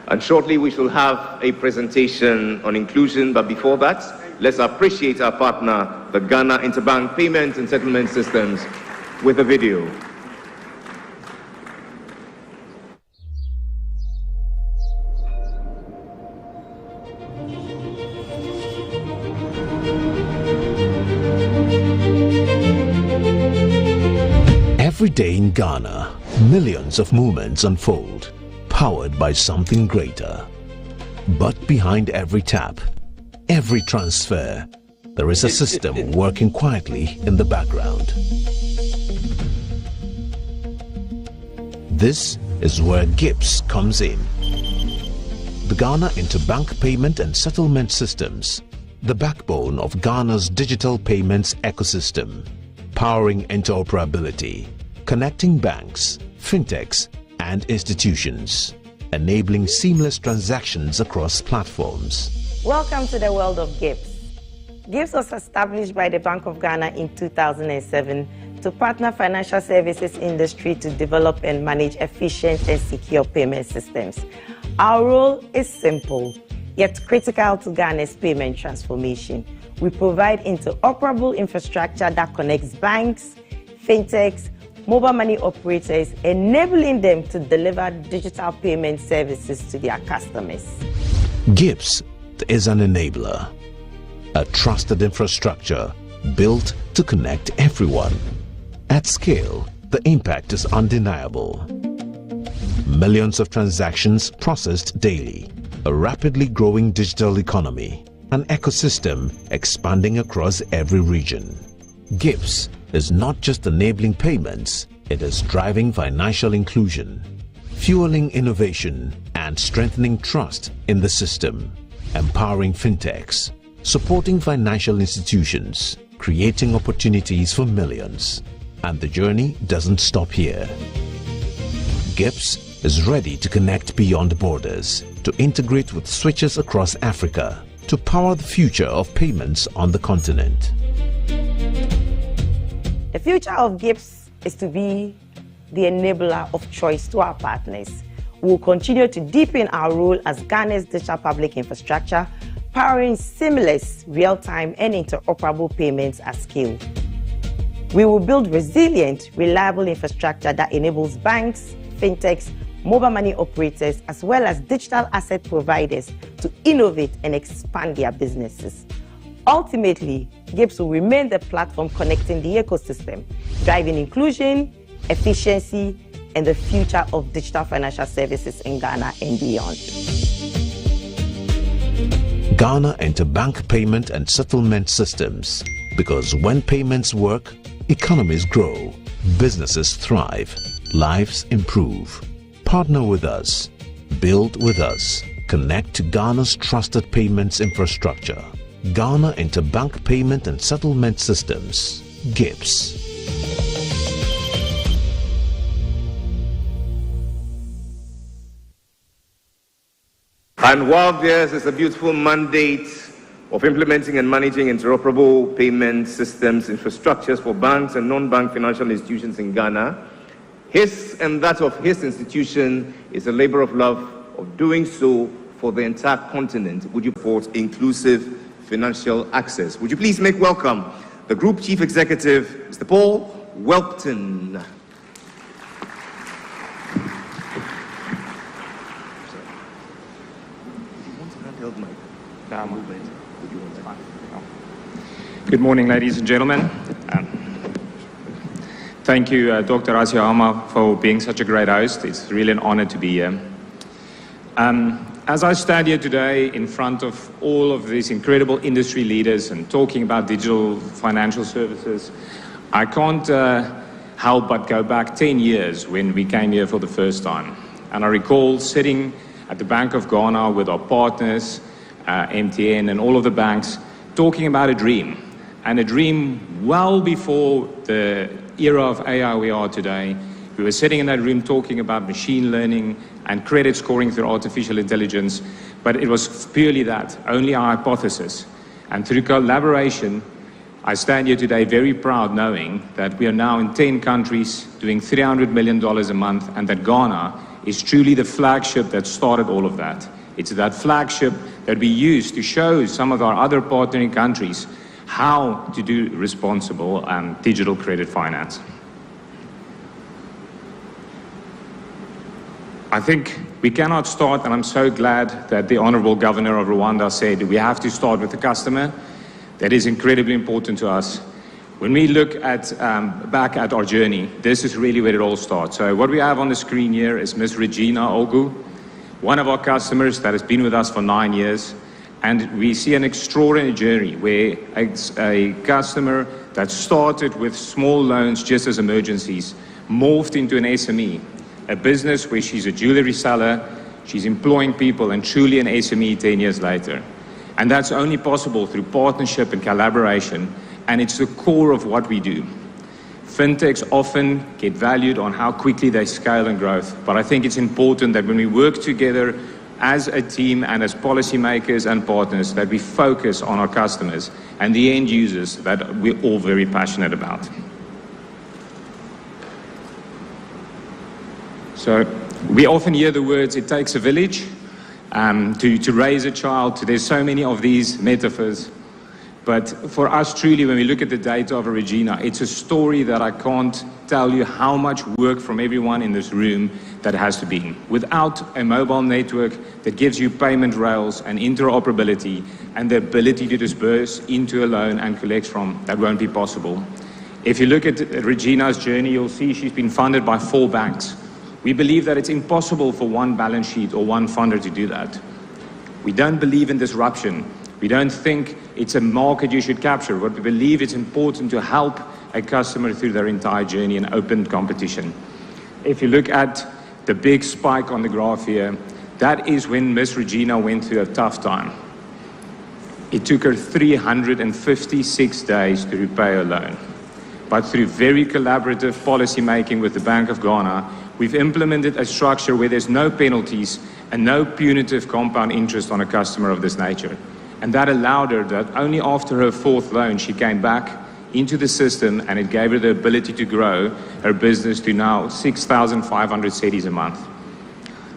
And shortly we shall have a presentation on inclusion, but before that, let's appreciate our partner, the Ghana Interbank Payment and Settlement Systems, with a video. Every day in Ghana, millions of movements unfold, powered by something greater. But behind every tap, every transfer, there is a system working quietly in the background. This is where GIPS comes in. The Ghana Interbank Payment and Settlement Systems, the backbone of Ghana's digital payments ecosystem, powering interoperability, connecting banks, fintechs, and institutions, enabling seamless transactions across platforms. Welcome to the world of GIPS. GIPS was established by the Bank of Ghana in 2007 to partner financial services industry to develop and manage efficient and secure payment systems. Our role is simple, yet critical to Ghana's payment transformation. We provide interoperable infrastructure that connects banks, fintechs, mobile money operators, enabling them to deliver digital payment services to their customers. GIPS is an enabler, a trusted infrastructure built to connect everyone. At scale, the impact is undeniable. Millions of transactions processed daily, a rapidly growing digital economy, an ecosystem expanding across every region. GIPS is not just enabling payments, it is driving financial inclusion, fueling innovation and strengthening trust in the system, empowering fintechs, supporting financial institutions, creating opportunities for millions. And the journey doesn't stop here. GIPS is ready to connect beyond borders, to integrate with switches across Africa, to power the future of payments on the continent. The future of GIPS is to be the enabler of choice to our partners. We will continue to deepen our role as Ghana's digital public infrastructure, powering seamless, real-time and interoperable payments at scale. We will build resilient, reliable infrastructure that enables banks, fintechs, mobile money operators, as well as digital asset providers to innovate and expand their businesses. Ultimately, GIPS will remain the platform connecting the ecosystem, driving inclusion, efficiency, and the future of digital financial services in Ghana and beyond. Ghana Interbank Payment and Settlement Systems. Because when payments work, economies grow, businesses thrive, lives improve. Partner with us, build with us, connect to Ghana's trusted payments infrastructure. Ghana Interbank Payment and Settlement Systems, GIPS. And while theirs is a beautiful mandate of implementing and managing interoperable payment systems infrastructures for banks and non-bank financial institutions in Ghana, his and that of his institution is a labor of love of doing so for the entire continent. Would you support inclusive financial access? Would you please make welcome the Group Chief Executive, Mr. Paul Welpton. handheld mic. Good morning, ladies and gentlemen. Thank you, Dr. Asiahama, for being such a great host. It's really an honor to be here. As I stand here today in front of all of these incredible industry leaders and talking about digital financial services, I can't help but go back 10 years when we came here for the first time. And I recall sitting at the Bank of Ghana with our partners, MTN and all of the banks, talking about a dream. And a dream well before the era of AI we are today. We were sitting in that room talking about machine learning and credit scoring through artificial intelligence, but it was purely that, only our hypothesis. And through collaboration, I stand here today very proud knowing that we are now in 10 countries doing $300 million a month, and that Ghana is truly the flagship that started all of that. It's that flagship that we use to show some of our other partnering countries how to do responsible digital credit finance. I think we cannot start, and I'm so glad that the Honorable Governor of Rwanda said we have to start with the customer. That is incredibly important to us. When we look at back at our journey, this is really where it all starts. So what we have on the screen here is Ms. Regina Ogu, one of our customers that has been with us for 9 years. And we see an extraordinary journey where a customer that started with small loans just as emergencies morphed into an SME, a business where she's a jewelry seller, she's employing people, and truly an SME 10 years later. And that's only possible through partnership and collaboration, and it's the core of what we do. Fintechs often get valued on how quickly they scale and growth, but I think it's important that when we work together as a team and as policymakers and partners, that we focus on our customers and the end users that we're all very passionate about. So we often hear the words, it takes a village to raise a child. There's so many of these metaphors. But for us, truly, when we look at the data of Regina, it's a story that I can't tell you how much work from everyone in this room that has to be. Without a mobile network that gives you payment rails and interoperability and the ability to disperse into a loan and collect from, that won't be possible. If you look at Regina's journey, you'll see she's been funded by 4 banks. We believe that it's impossible for one balance sheet or one funder to do that. We don't believe in disruption. We don't think it's a market you should capture, but we believe it's important to help a customer through their entire journey in open competition. If you look at the big spike on the graph here, that is when Miss Regina went through a tough time. It took her 356 days to repay her loan. But through very collaborative policy making with the Bank of Ghana, we've implemented a structure where there's no penalties and no punitive compound interest on a customer of this nature. And that allowed her that only after her 4th loan, she came back into the system, and it gave her the ability to grow her business to now 6,500 cedis a month.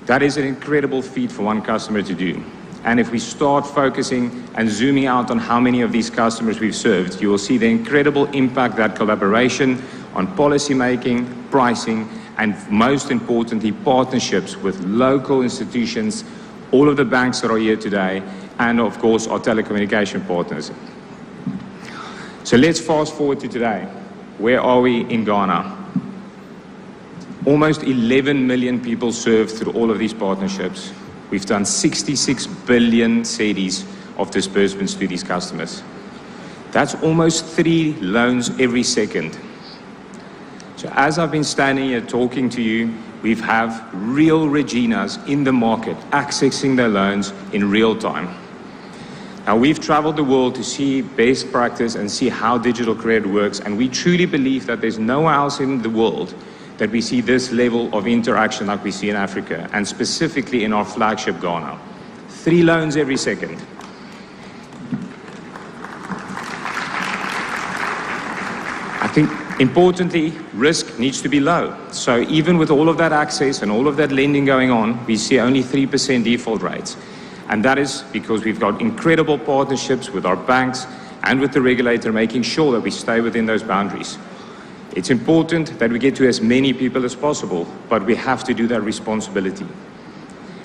That is an incredible feat for one customer to do. And if we start focusing and zooming out on how many of these customers we've served, you will see the incredible impact that collaboration on policy making, pricing, and most importantly, partnerships with local institutions, all of the banks that are here today, and of course our telecommunication partners. So let's fast forward to today. Where are we in Ghana? Almost 11 million people served through all of these partnerships. We've done 66 billion cedis of disbursements to these customers. That's almost 3 loans every second. So as I've been standing here talking to you, we have real Reginas in the market accessing their loans in real time. Now, we've traveled the world to see best practice and see how digital credit works, and we truly believe that there's nowhere else in the world that we see this level of interaction like we see in Africa, and specifically in our flagship Ghana. 3 loans every second. I think importantly, risk needs to be low. So even with all of that access and all of that lending going on, we see only 3% default rates. And that is because we've got incredible partnerships with our banks and with the regulator, making sure that we stay within those boundaries. It's important that we get to as many people as possible, but we have to do that responsibility.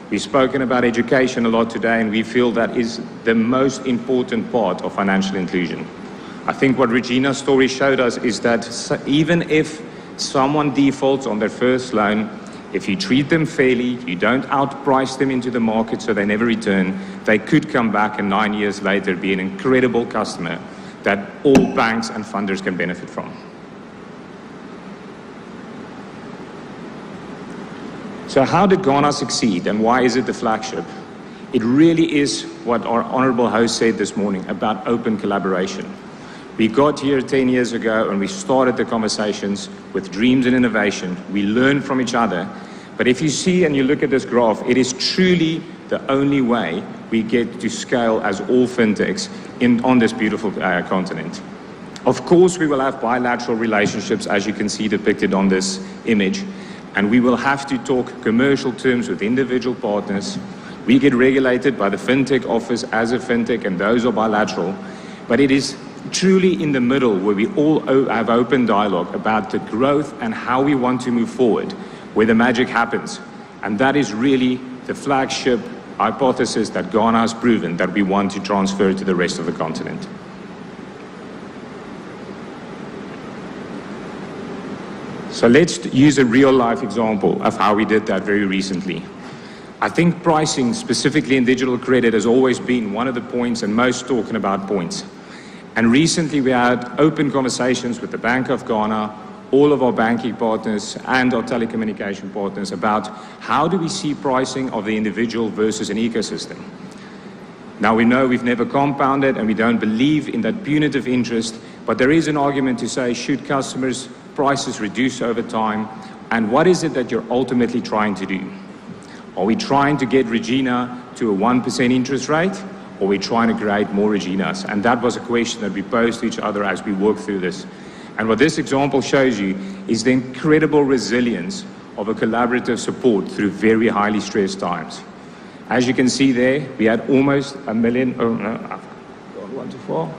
We've spoken about education a lot today, and we feel that is the most important part of financial inclusion. I think what Regina's story showed us is that even if someone defaults on their first loan, if you treat them fairly, you don't outprice them into the market so they never return, they could come back and 9 years later be an incredible customer that all banks and funders can benefit from. So how did Ghana succeed, and why is it the flagship? It really is what our honorable host said this morning about open collaboration. We got here 10 years ago and we started the conversations with dreams and innovation. We learn from each other. But if you see and you look at this graph, it is truly the only way we get to scale as all fintechs on this beautiful continent. Of course, we will have bilateral relationships, as you can see depicted on this image. And we will have to talk commercial terms with individual partners. We get regulated by the Fintech office as a Fintech, and those are bilateral. But it is truly in the middle where we all have open dialogue about the growth and how we want to move forward, where the magic happens. And that is really the flagship hypothesis that Ghana has proven that we want to transfer to the rest of the continent. So let's use a real-life example of how we did that very recently. I think pricing, specifically in digital credit, has always been one of the points and most talking about points. And recently we had open conversations with the Bank of Ghana, all of our banking partners and our telecommunication partners about how do we see pricing of the individual versus an ecosystem. Now we know we've never compounded and we don't believe in that punitive interest, but there is an argument to say, should customers' prices reduce over time? And what is it that you're ultimately trying to do? Are we trying to get Regina to a 1% interest rate? Or are we trying to create more Reginas? And that was a question that we posed to each other as we worked through this. And what this example shows you is the incredible resilience of a collaborative support through very highly stressed times. As you can see there, we had almost 1 million, oh no, I've gone one too far.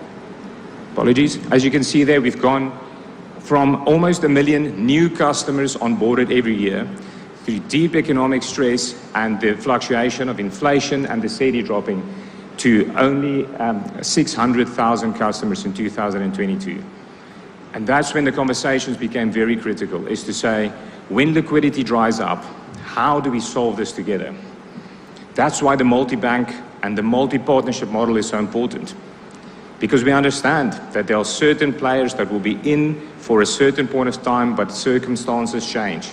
Apologies. As you can see there, we've gone from almost 1 million new customers onboarded every year through deep economic stress and the fluctuation of inflation and the cedi dropping to only 600,000 customers in 2022. And that's when the conversations became very critical, is to say, when liquidity dries up, how do we solve this together? That's why the multi-bank and the multi-partnership model is so important. Because we understand that there are certain players that will be in for a certain point of time, but circumstances change.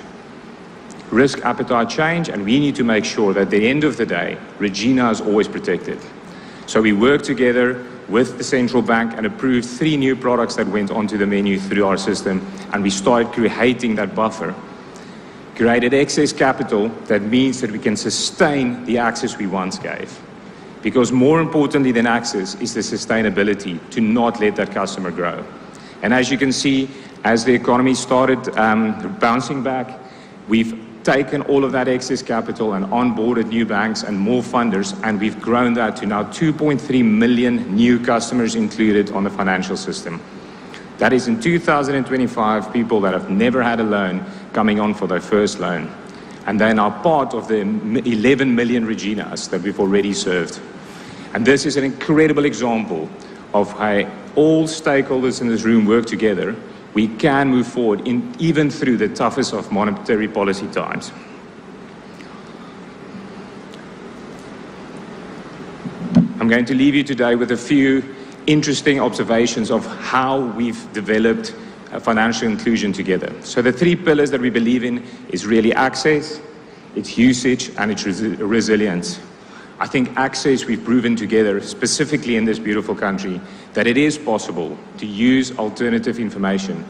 Risk appetite change, and we need to make sure that at the end of the day, Regina is always protected. So we worked together with the central bank and approved 3 new products that went onto the menu through our system, and we started creating that buffer. Created excess capital that means that we can sustain the access we once gave. Because more importantly than access is the sustainability to not let that customer grow. And as you can see, as the economy started bouncing back, we've taken all of that excess capital and onboarded new banks and more funders, and we've grown that to now 2.3 million new customers included on the financial system. That is in 2025, people that have never had a loan coming on for their first loan. And they're now part of the 11 million Reginas that we've already served. And this is an incredible example of how all stakeholders in this room work together. We can move forward even through the toughest of monetary policy times. I'm going to leave you today with a few interesting observations of how we've developed financial inclusion together. So the 3 pillars that we believe in is really access, its usage, and its resilience. I think access we've proven together, specifically in this beautiful country, that it is possible to use alternative information.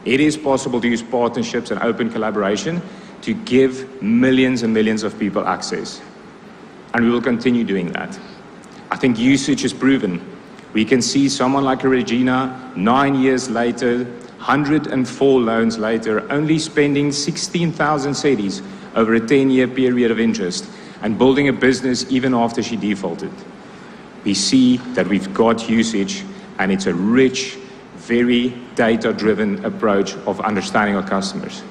It is possible to use partnerships and open collaboration to give millions and millions of people access. And we will continue doing that. I think usage is proven. We can see someone like a Regina, 9 years later, 104 loans later, only spending 16,000 cedis over a 10-year period of interest and building a business even after she defaulted. We see that we've got usage, and it's a rich, very data-driven approach of understanding our customers.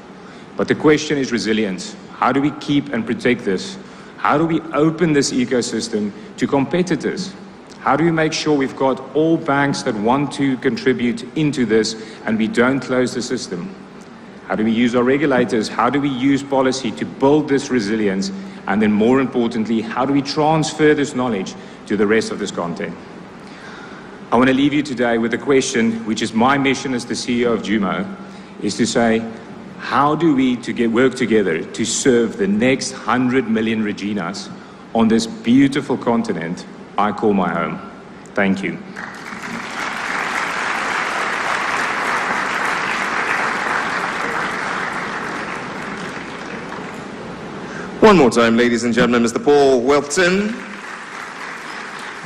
But the question is resilience. How do we keep and protect this? How do we open this ecosystem to competitors? How do we make sure we've got all banks that want to contribute into this and we don't close the system? How do we use our regulators? How do we use policy to build this resilience? And then more importantly, how do we transfer this knowledge to the rest of this content? I want to leave you today with a question, which is my mission as the CEO of Jumo, is to say, how do we work together to serve the next 100 million Reginas on this beautiful continent I call my home? Thank you. One more time, ladies and gentlemen, Mr. Paul Welton,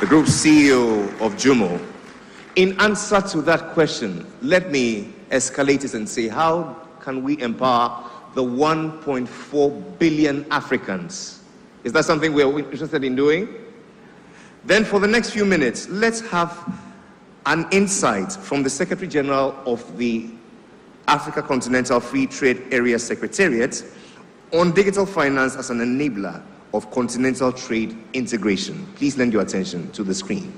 the Group CEO of Jumo. In answer to that question, let me escalate it and say, how can we empower the 1.4 billion Africans? Is that something we're interested in doing? Then for the next few minutes, let's have an insight from the Secretary General of the Africa Continental Free Trade Area Secretariat on digital finance as an enabler of continental trade integration. Please lend your attention to the screen.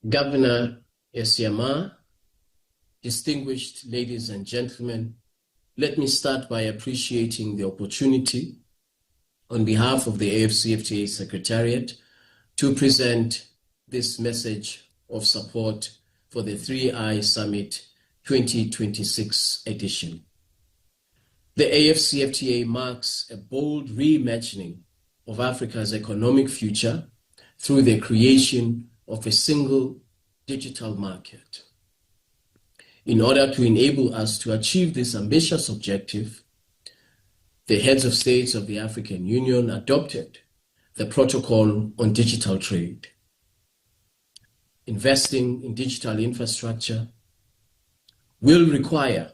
Governor Esiama, distinguished ladies and gentlemen, let me start by appreciating the opportunity on behalf of the AfCFTA Secretariat to present this message of support for the 3I Summit 2026 edition. The AfCFTA marks a bold reimagining of Africa's economic future through the creation of a single digital market. In order to enable us to achieve this ambitious objective, the heads of states of the African Union adopted the Protocol on Digital Trade. Investing in digital infrastructure will require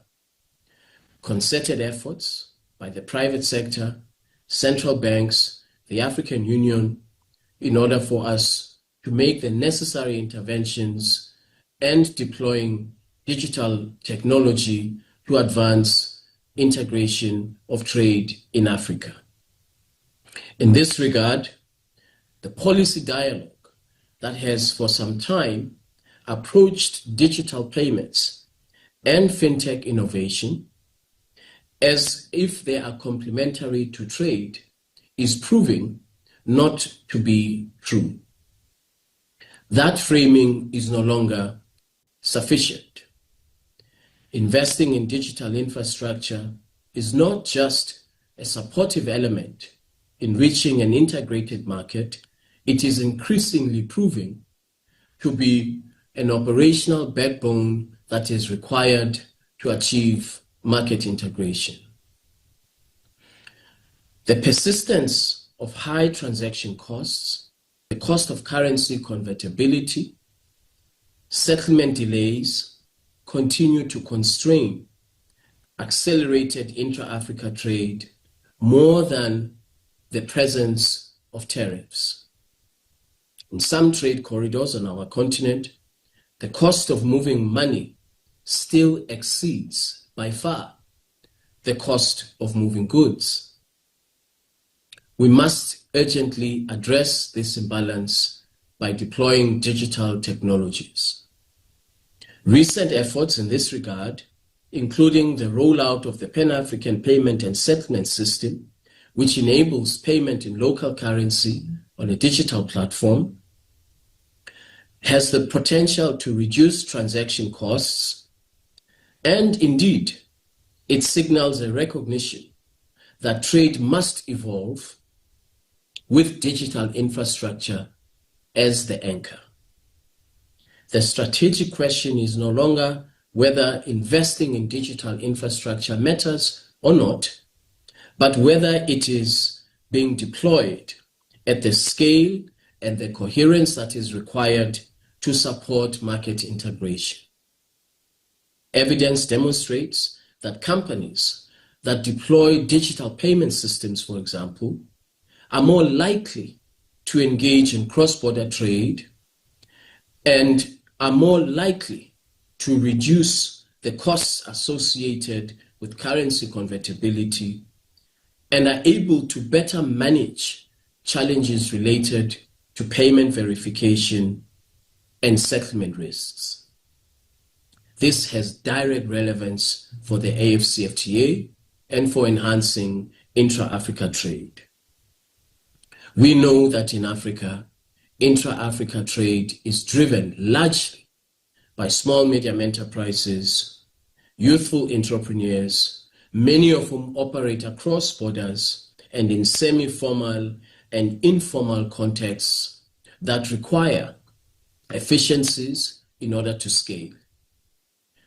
concerted efforts by the private sector, central banks, the African Union, in order for us to make the necessary interventions and deploying digital technology to advance integration of trade in Africa. In this regard, the policy dialogue that has for some time approached digital payments and fintech innovation as if they are complementary to trade is proving not to be true. That framing is no longer sufficient. Investing in digital infrastructure is not just a supportive element in reaching an integrated market, it is increasingly proving to be an operational backbone that is required to achieve market integration. The persistence of high transaction costs, the cost of currency convertibility, settlement delays continue to constrain accelerated intra-Africa trade more than the presence of tariffs. In some trade corridors on our continent, the cost of moving money still exceeds by far the cost of moving goods. We must urgently address this imbalance by deploying digital technologies. Recent efforts in this regard, including the rollout of the Pan-African Payment and Settlement System, which enables payment in local currency on a digital platform, has the potential to reduce transaction costs, and indeed, it signals a recognition that trade must evolve with digital infrastructure as the anchor. The strategic question is no longer whether investing in digital infrastructure matters or not, but whether it is being deployed at the scale and the coherence that is required to support market integration. Evidence demonstrates that companies that deploy digital payment systems, for example, are more likely to engage in cross-border trade and are more likely to reduce the costs associated with currency convertibility and are able to better manage challenges related to payment verification and settlement risks. This has direct relevance for the AfCFTA and for enhancing intra-Africa trade. We know that in Africa, intra-Africa trade is driven largely by small medium enterprises, youthful entrepreneurs, many of whom operate across borders and in semi-formal and informal contexts that require efficiencies in order to scale.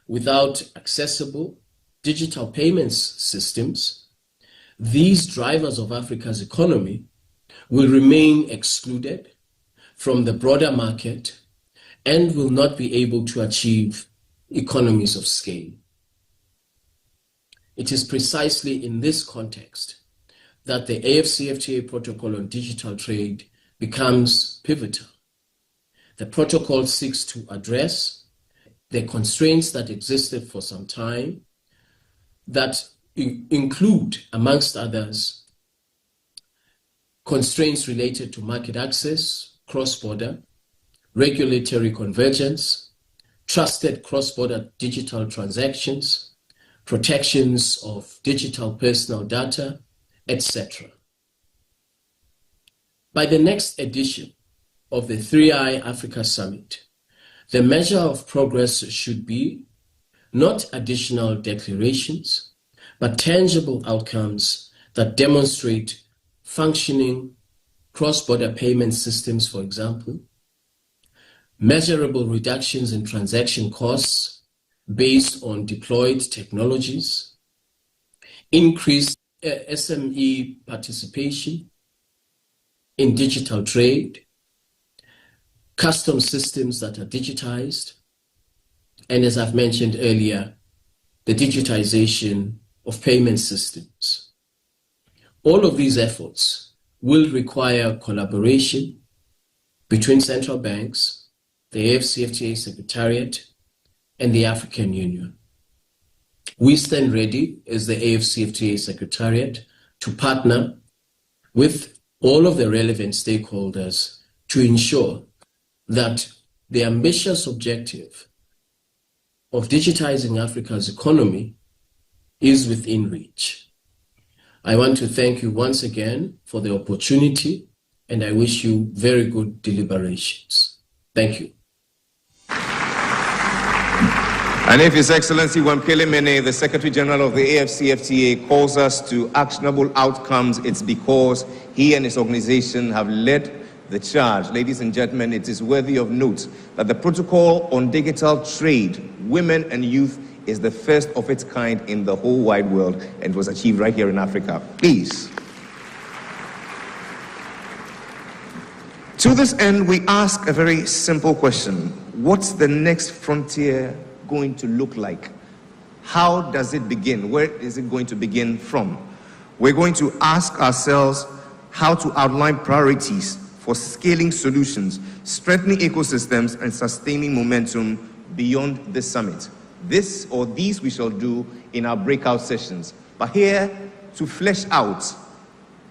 Without accessible digital payments systems, these drivers of Africa's economy will remain excluded from the broader market and will not be able to achieve economies of scale. It is precisely in this context that the AfCFTA protocol on digital trade becomes pivotal. The protocol seeks to address the constraints that existed for some time that include, amongst others, constraints related to market access, cross-border, regulatory convergence, trusted cross-border digital transactions, protections of digital personal data, etc. By the next edition of the 3i Africa Summit, the measure of progress should be not additional declarations, but tangible outcomes that demonstrate functioning cross-border payment systems, for example, measurable reductions in transaction costs based on deployed technologies, increased SME participation in digital trade, custom systems that are digitized, and as I've mentioned earlier, the digitization of payment systems. All of these efforts will require collaboration between central banks, the AfCFTA Secretariat, and the African Union. We stand ready as the AfCFTA Secretariat to partner with all of the relevant stakeholders to ensure that the ambitious objective of digitizing Africa's economy is within reach. I want to thank you once again for the opportunity, and I wish you very good deliberations. Thank you. And if His Excellency Wamkele Mene, the Secretary General of the AfCFTA, calls us to actionable outcomes, it's because he and his organization have led the charge. Ladies and gentlemen, it is worthy of note that the protocol on digital trade, women and youth, is the first of its kind in the whole wide world, and was achieved right here in Africa. Please. To this end, we ask a very simple question. What's the next frontier going to look like? How does it begin? Where is it going to begin from? We're going to ask ourselves how to outline priorities for scaling solutions, strengthening ecosystems, and sustaining momentum beyond this summit. This or these we shall do in our breakout sessions. But here, to flesh out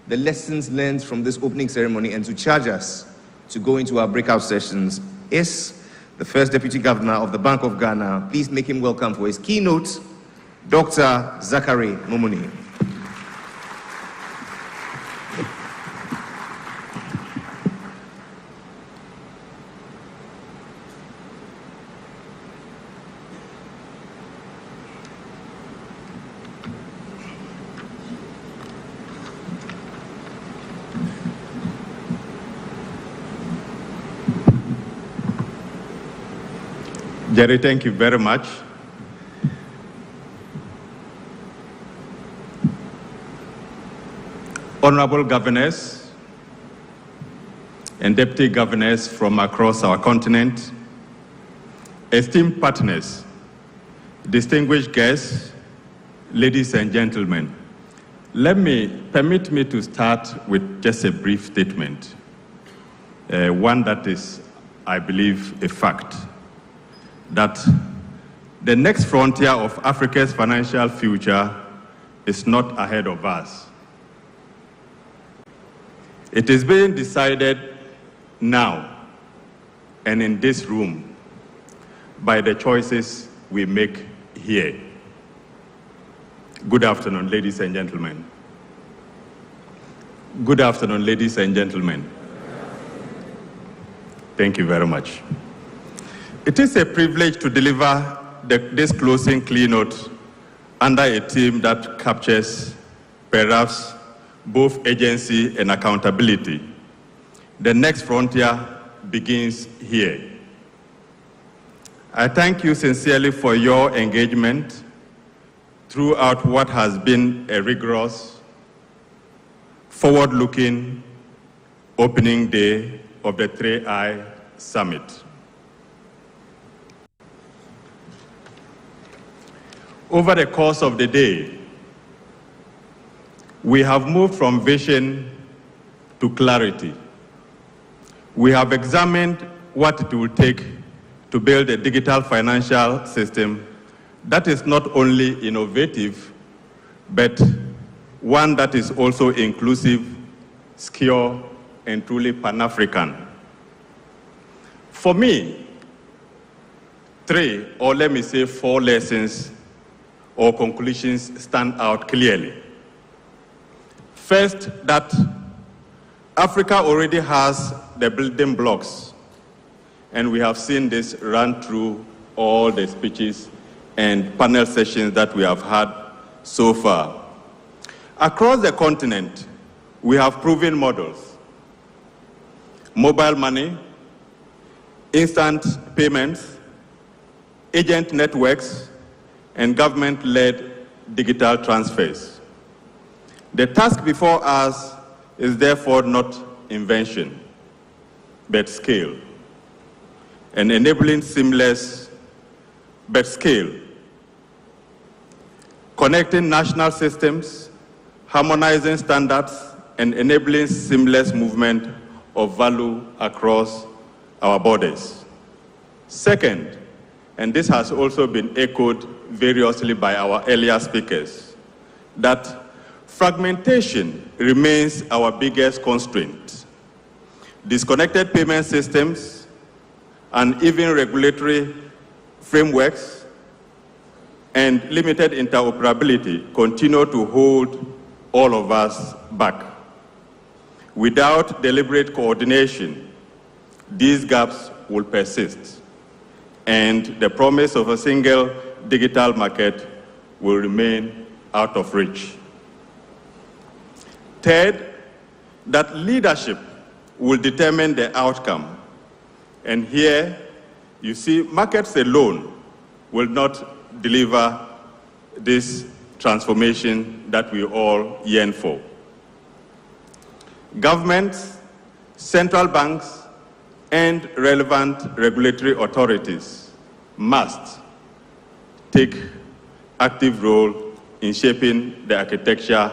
the lessons learned from this opening ceremony and to charge us to go into our breakout sessions is the First Deputy Governor of the Bank of Ghana. Please make him welcome for his keynote, Dr. Zachary Momoni. Jerry, thank you very much. Honorable governors and deputy governors from across our continent, esteemed partners, distinguished guests, ladies and gentlemen, permit me to start with just a brief statement, one that is, I believe, a fact, that the next frontier of Africa's financial future is not ahead of us. It is being decided now and in this room by the choices we make here. Good afternoon, ladies and gentlemen. Good afternoon, ladies and gentlemen. Thank you very much. It is a privilege to deliver this closing keynote under a theme that captures perhaps both agency and accountability. The next frontier begins here. I thank you sincerely for your engagement throughout what has been a rigorous, forward-looking opening day of the 3I Summit. Over the course of the day, we have moved from vision to clarity. We have examined what it will take to build a digital financial system that is not only innovative, but one that is also inclusive, secure, and truly Pan-African. For me, 3, or let me say 4 lessons or conclusions stand out clearly. First, that Africa already has the building blocks, and we have seen this run through all the speeches and panel sessions that we have had so far. Across the continent, we have proven models: mobile money, instant payments, agent networks, and government-led digital transfers. The task before us is therefore not invention, but scale, and enabling seamless, but scale, connecting national systems, harmonizing standards, and enabling seamless movement of value across our borders. Second, and this has also been echoed variously by our earlier speakers, that fragmentation remains our biggest constraint. Disconnected payment systems and even regulatory frameworks and limited interoperability continue to hold all of us back. Without deliberate coordination, these gaps will persist, and the promise of a single digital market will remain out of reach. Third, that leadership will determine the outcome. And here, you see, markets alone will not deliver this transformation that we all yearn for. Governments, central banks, and relevant regulatory authorities must take active role in shaping the architecture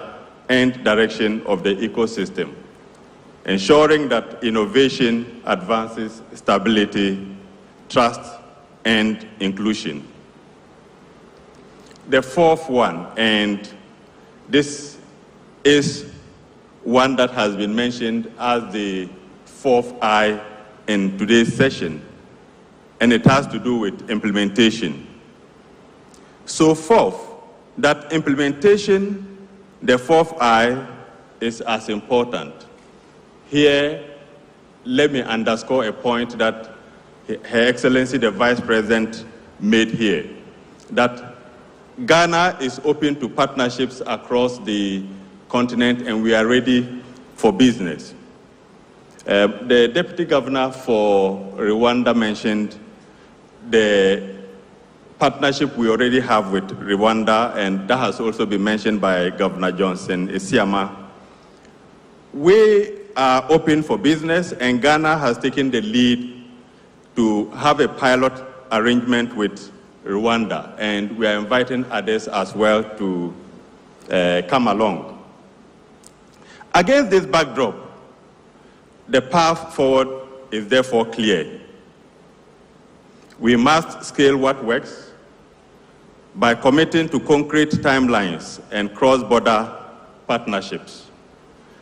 and direction of the ecosystem, ensuring that innovation advances stability, trust, and inclusion. The fourth one, and this is one that has been mentioned as the fourth I in today's session, and it has to do with implementation. So fourth, that implementation, the fourth I, is as important. Here, let me underscore a point that Her Excellency the Vice President made here, that Ghana is open to partnerships across the continent and we are ready for business. The Deputy Governor for Rwanda mentioned the partnership we already have with Rwanda, and that has also been mentioned by Governor Johnson Isiama. We are open for business, and Ghana has taken the lead to have a pilot arrangement with Rwanda, and we are inviting others as well to come along. Against this backdrop, the path forward is therefore clear. We must scale what works, by committing to concrete timelines and cross-border partnerships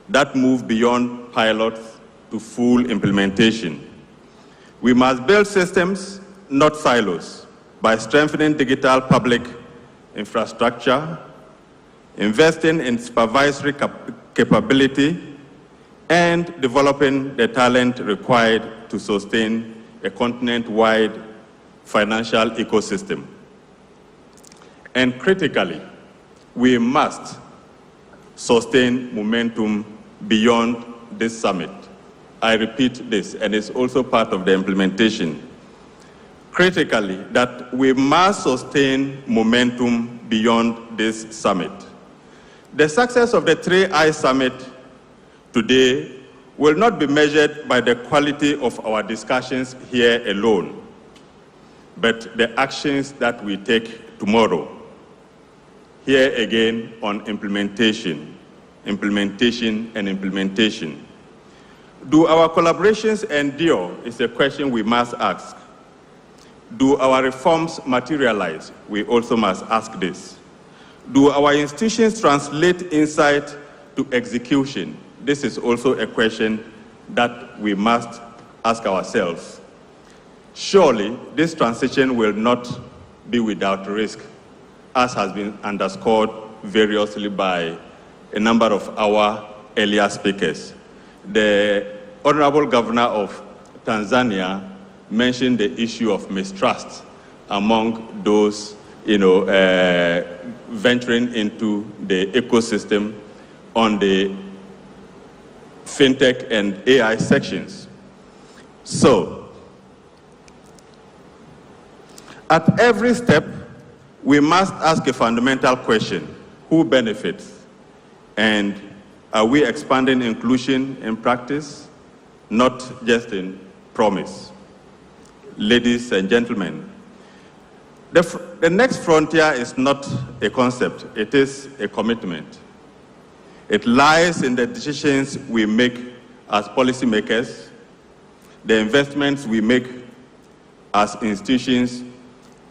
that move beyond pilots to full implementation. We must build systems, not silos, by strengthening digital public infrastructure, investing in supervisory capability, and developing the talent required to sustain a continent-wide financial ecosystem. And critically, we must sustain momentum beyond this summit. I repeat this, and it's also part of the implementation. Critically, that we must sustain momentum beyond this summit. The success of the 3I Summit today will not be measured by the quality of our discussions here alone, but the actions that we take tomorrow. Here again on implementation, implementation, and implementation. Do our collaborations endure is a question we must ask. Do our reforms materialize? We also must ask this. Do our institutions translate insight to execution? This is also a question that we must ask ourselves. Surely, this transition will not be without risk, as has been underscored variously by a number of our earlier speakers. The Honorable Governor of Tanzania mentioned the issue of mistrust among those, venturing into the ecosystem on the Fintech and AI sections. So, at every step, we must ask a fundamental question: who benefits? And are we expanding inclusion in practice, not just in promise? Ladies and gentlemen, the next frontier is not a concept, it is a commitment. It lies in the decisions we make as policymakers, the investments we make as institutions,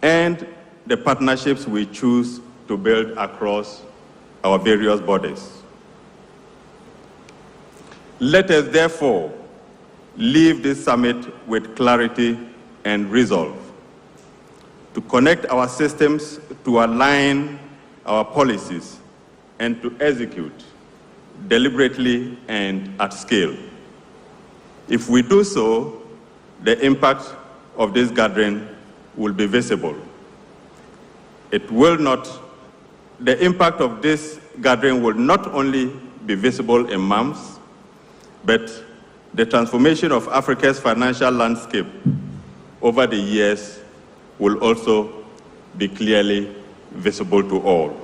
and the partnerships we choose to build across our various bodies. Let us therefore leave this summit with clarity and resolve to connect our systems, to align our policies, and to execute deliberately and at scale. If we do so, the impact of this gathering will be visible. The impact of this gathering will not only be visible in months, but the transformation of Africa's financial landscape over the years will also be clearly visible to all.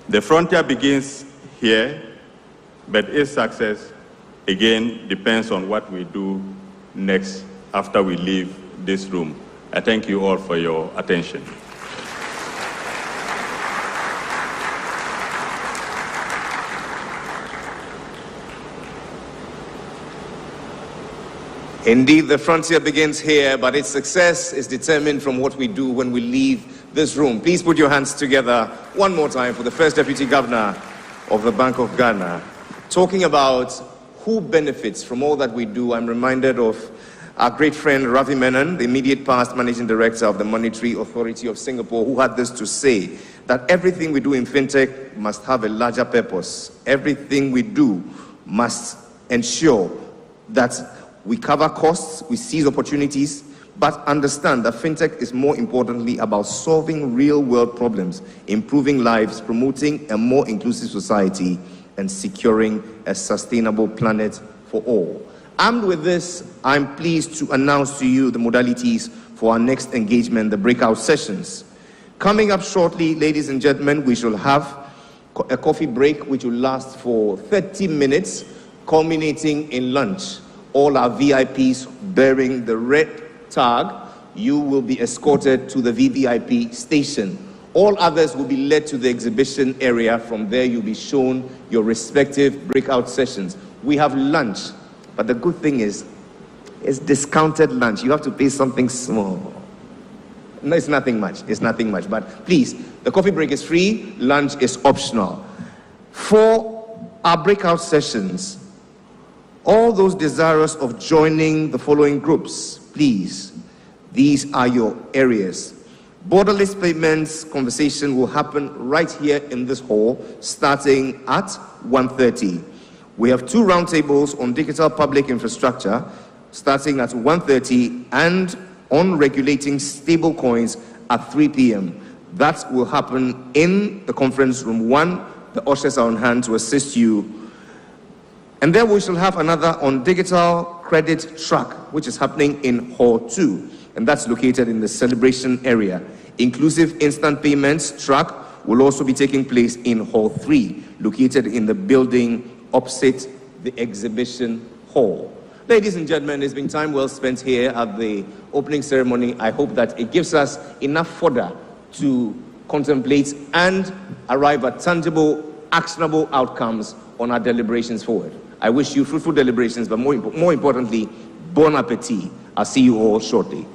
The frontier begins here, but its success, again, depends on what we do next after we leave this room. I thank you all for your attention. Indeed, the frontier begins here, but its success is determined from what we do when we leave this room. Please put your hands together one more time for the First Deputy Governor of the Bank of Ghana. Talking about who benefits from all that we do, I'm reminded of our great friend Ravi Menon, the immediate past Managing Director of the Monetary Authority of Singapore, who had this to say, that everything we do in fintech must have a larger purpose. Everything we do must ensure that we cover costs, we seize opportunities, but understand that fintech is more importantly about solving real-world problems, improving lives, promoting a more inclusive society, and securing a sustainable planet for all. Armed with this, I'm pleased to announce to you the modalities for our next engagement, the breakout sessions. Coming up shortly, ladies and gentlemen, we shall have a coffee break which will last for 30 minutes, culminating in lunch. All our VIPs bearing the red tag, you will be escorted to the VVIP station. All others will be led to the exhibition area. From there, you'll be shown your respective breakout sessions. We have lunch, but the good thing is, it's discounted lunch. You have to pay something small. No, it's nothing much. It's nothing much. But please, the coffee break is free, lunch is optional. For our breakout sessions, all those desirous of joining the following groups, please, these are your areas. Borderless payments conversation will happen right here in this hall, starting at 1:30. We have 2 roundtables on digital public infrastructure, starting at 1:30, and on regulating stable coins at 3 p.m. That will happen in the conference room 1. The ushers are on hand to assist you. And then we shall have another on digital credit track, which is happening in Hall 2. And that's located in the celebration area. Inclusive instant payments track will also be taking place in Hall 3, located in the building opposite the exhibition hall. Ladies and gentlemen, it's been time well spent here at the opening ceremony. I hope that it gives us enough fodder to contemplate and arrive at tangible, actionable outcomes on our deliberations forward. I wish you fruitful deliberations, but more importantly, bon appetit. I'll see you all shortly.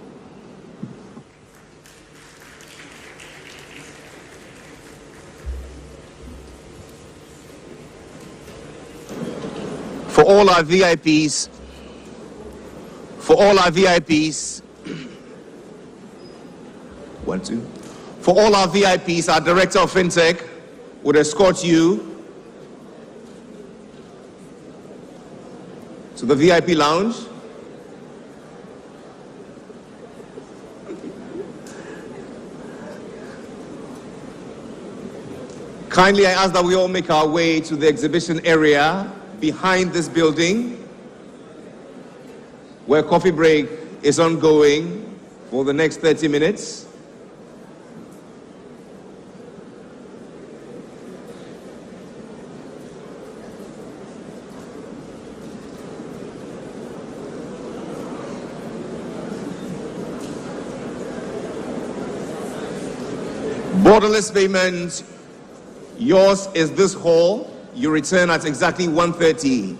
For all our VIPs, for all our VIPs, our Director of Fintech would escort you to the VIP lounge. Kindly, I ask that we all make our way to the exhibition area behind this building, where coffee break is ongoing for the next 30 minutes. Borderless payments, yours is this hall. You return at exactly 1:30.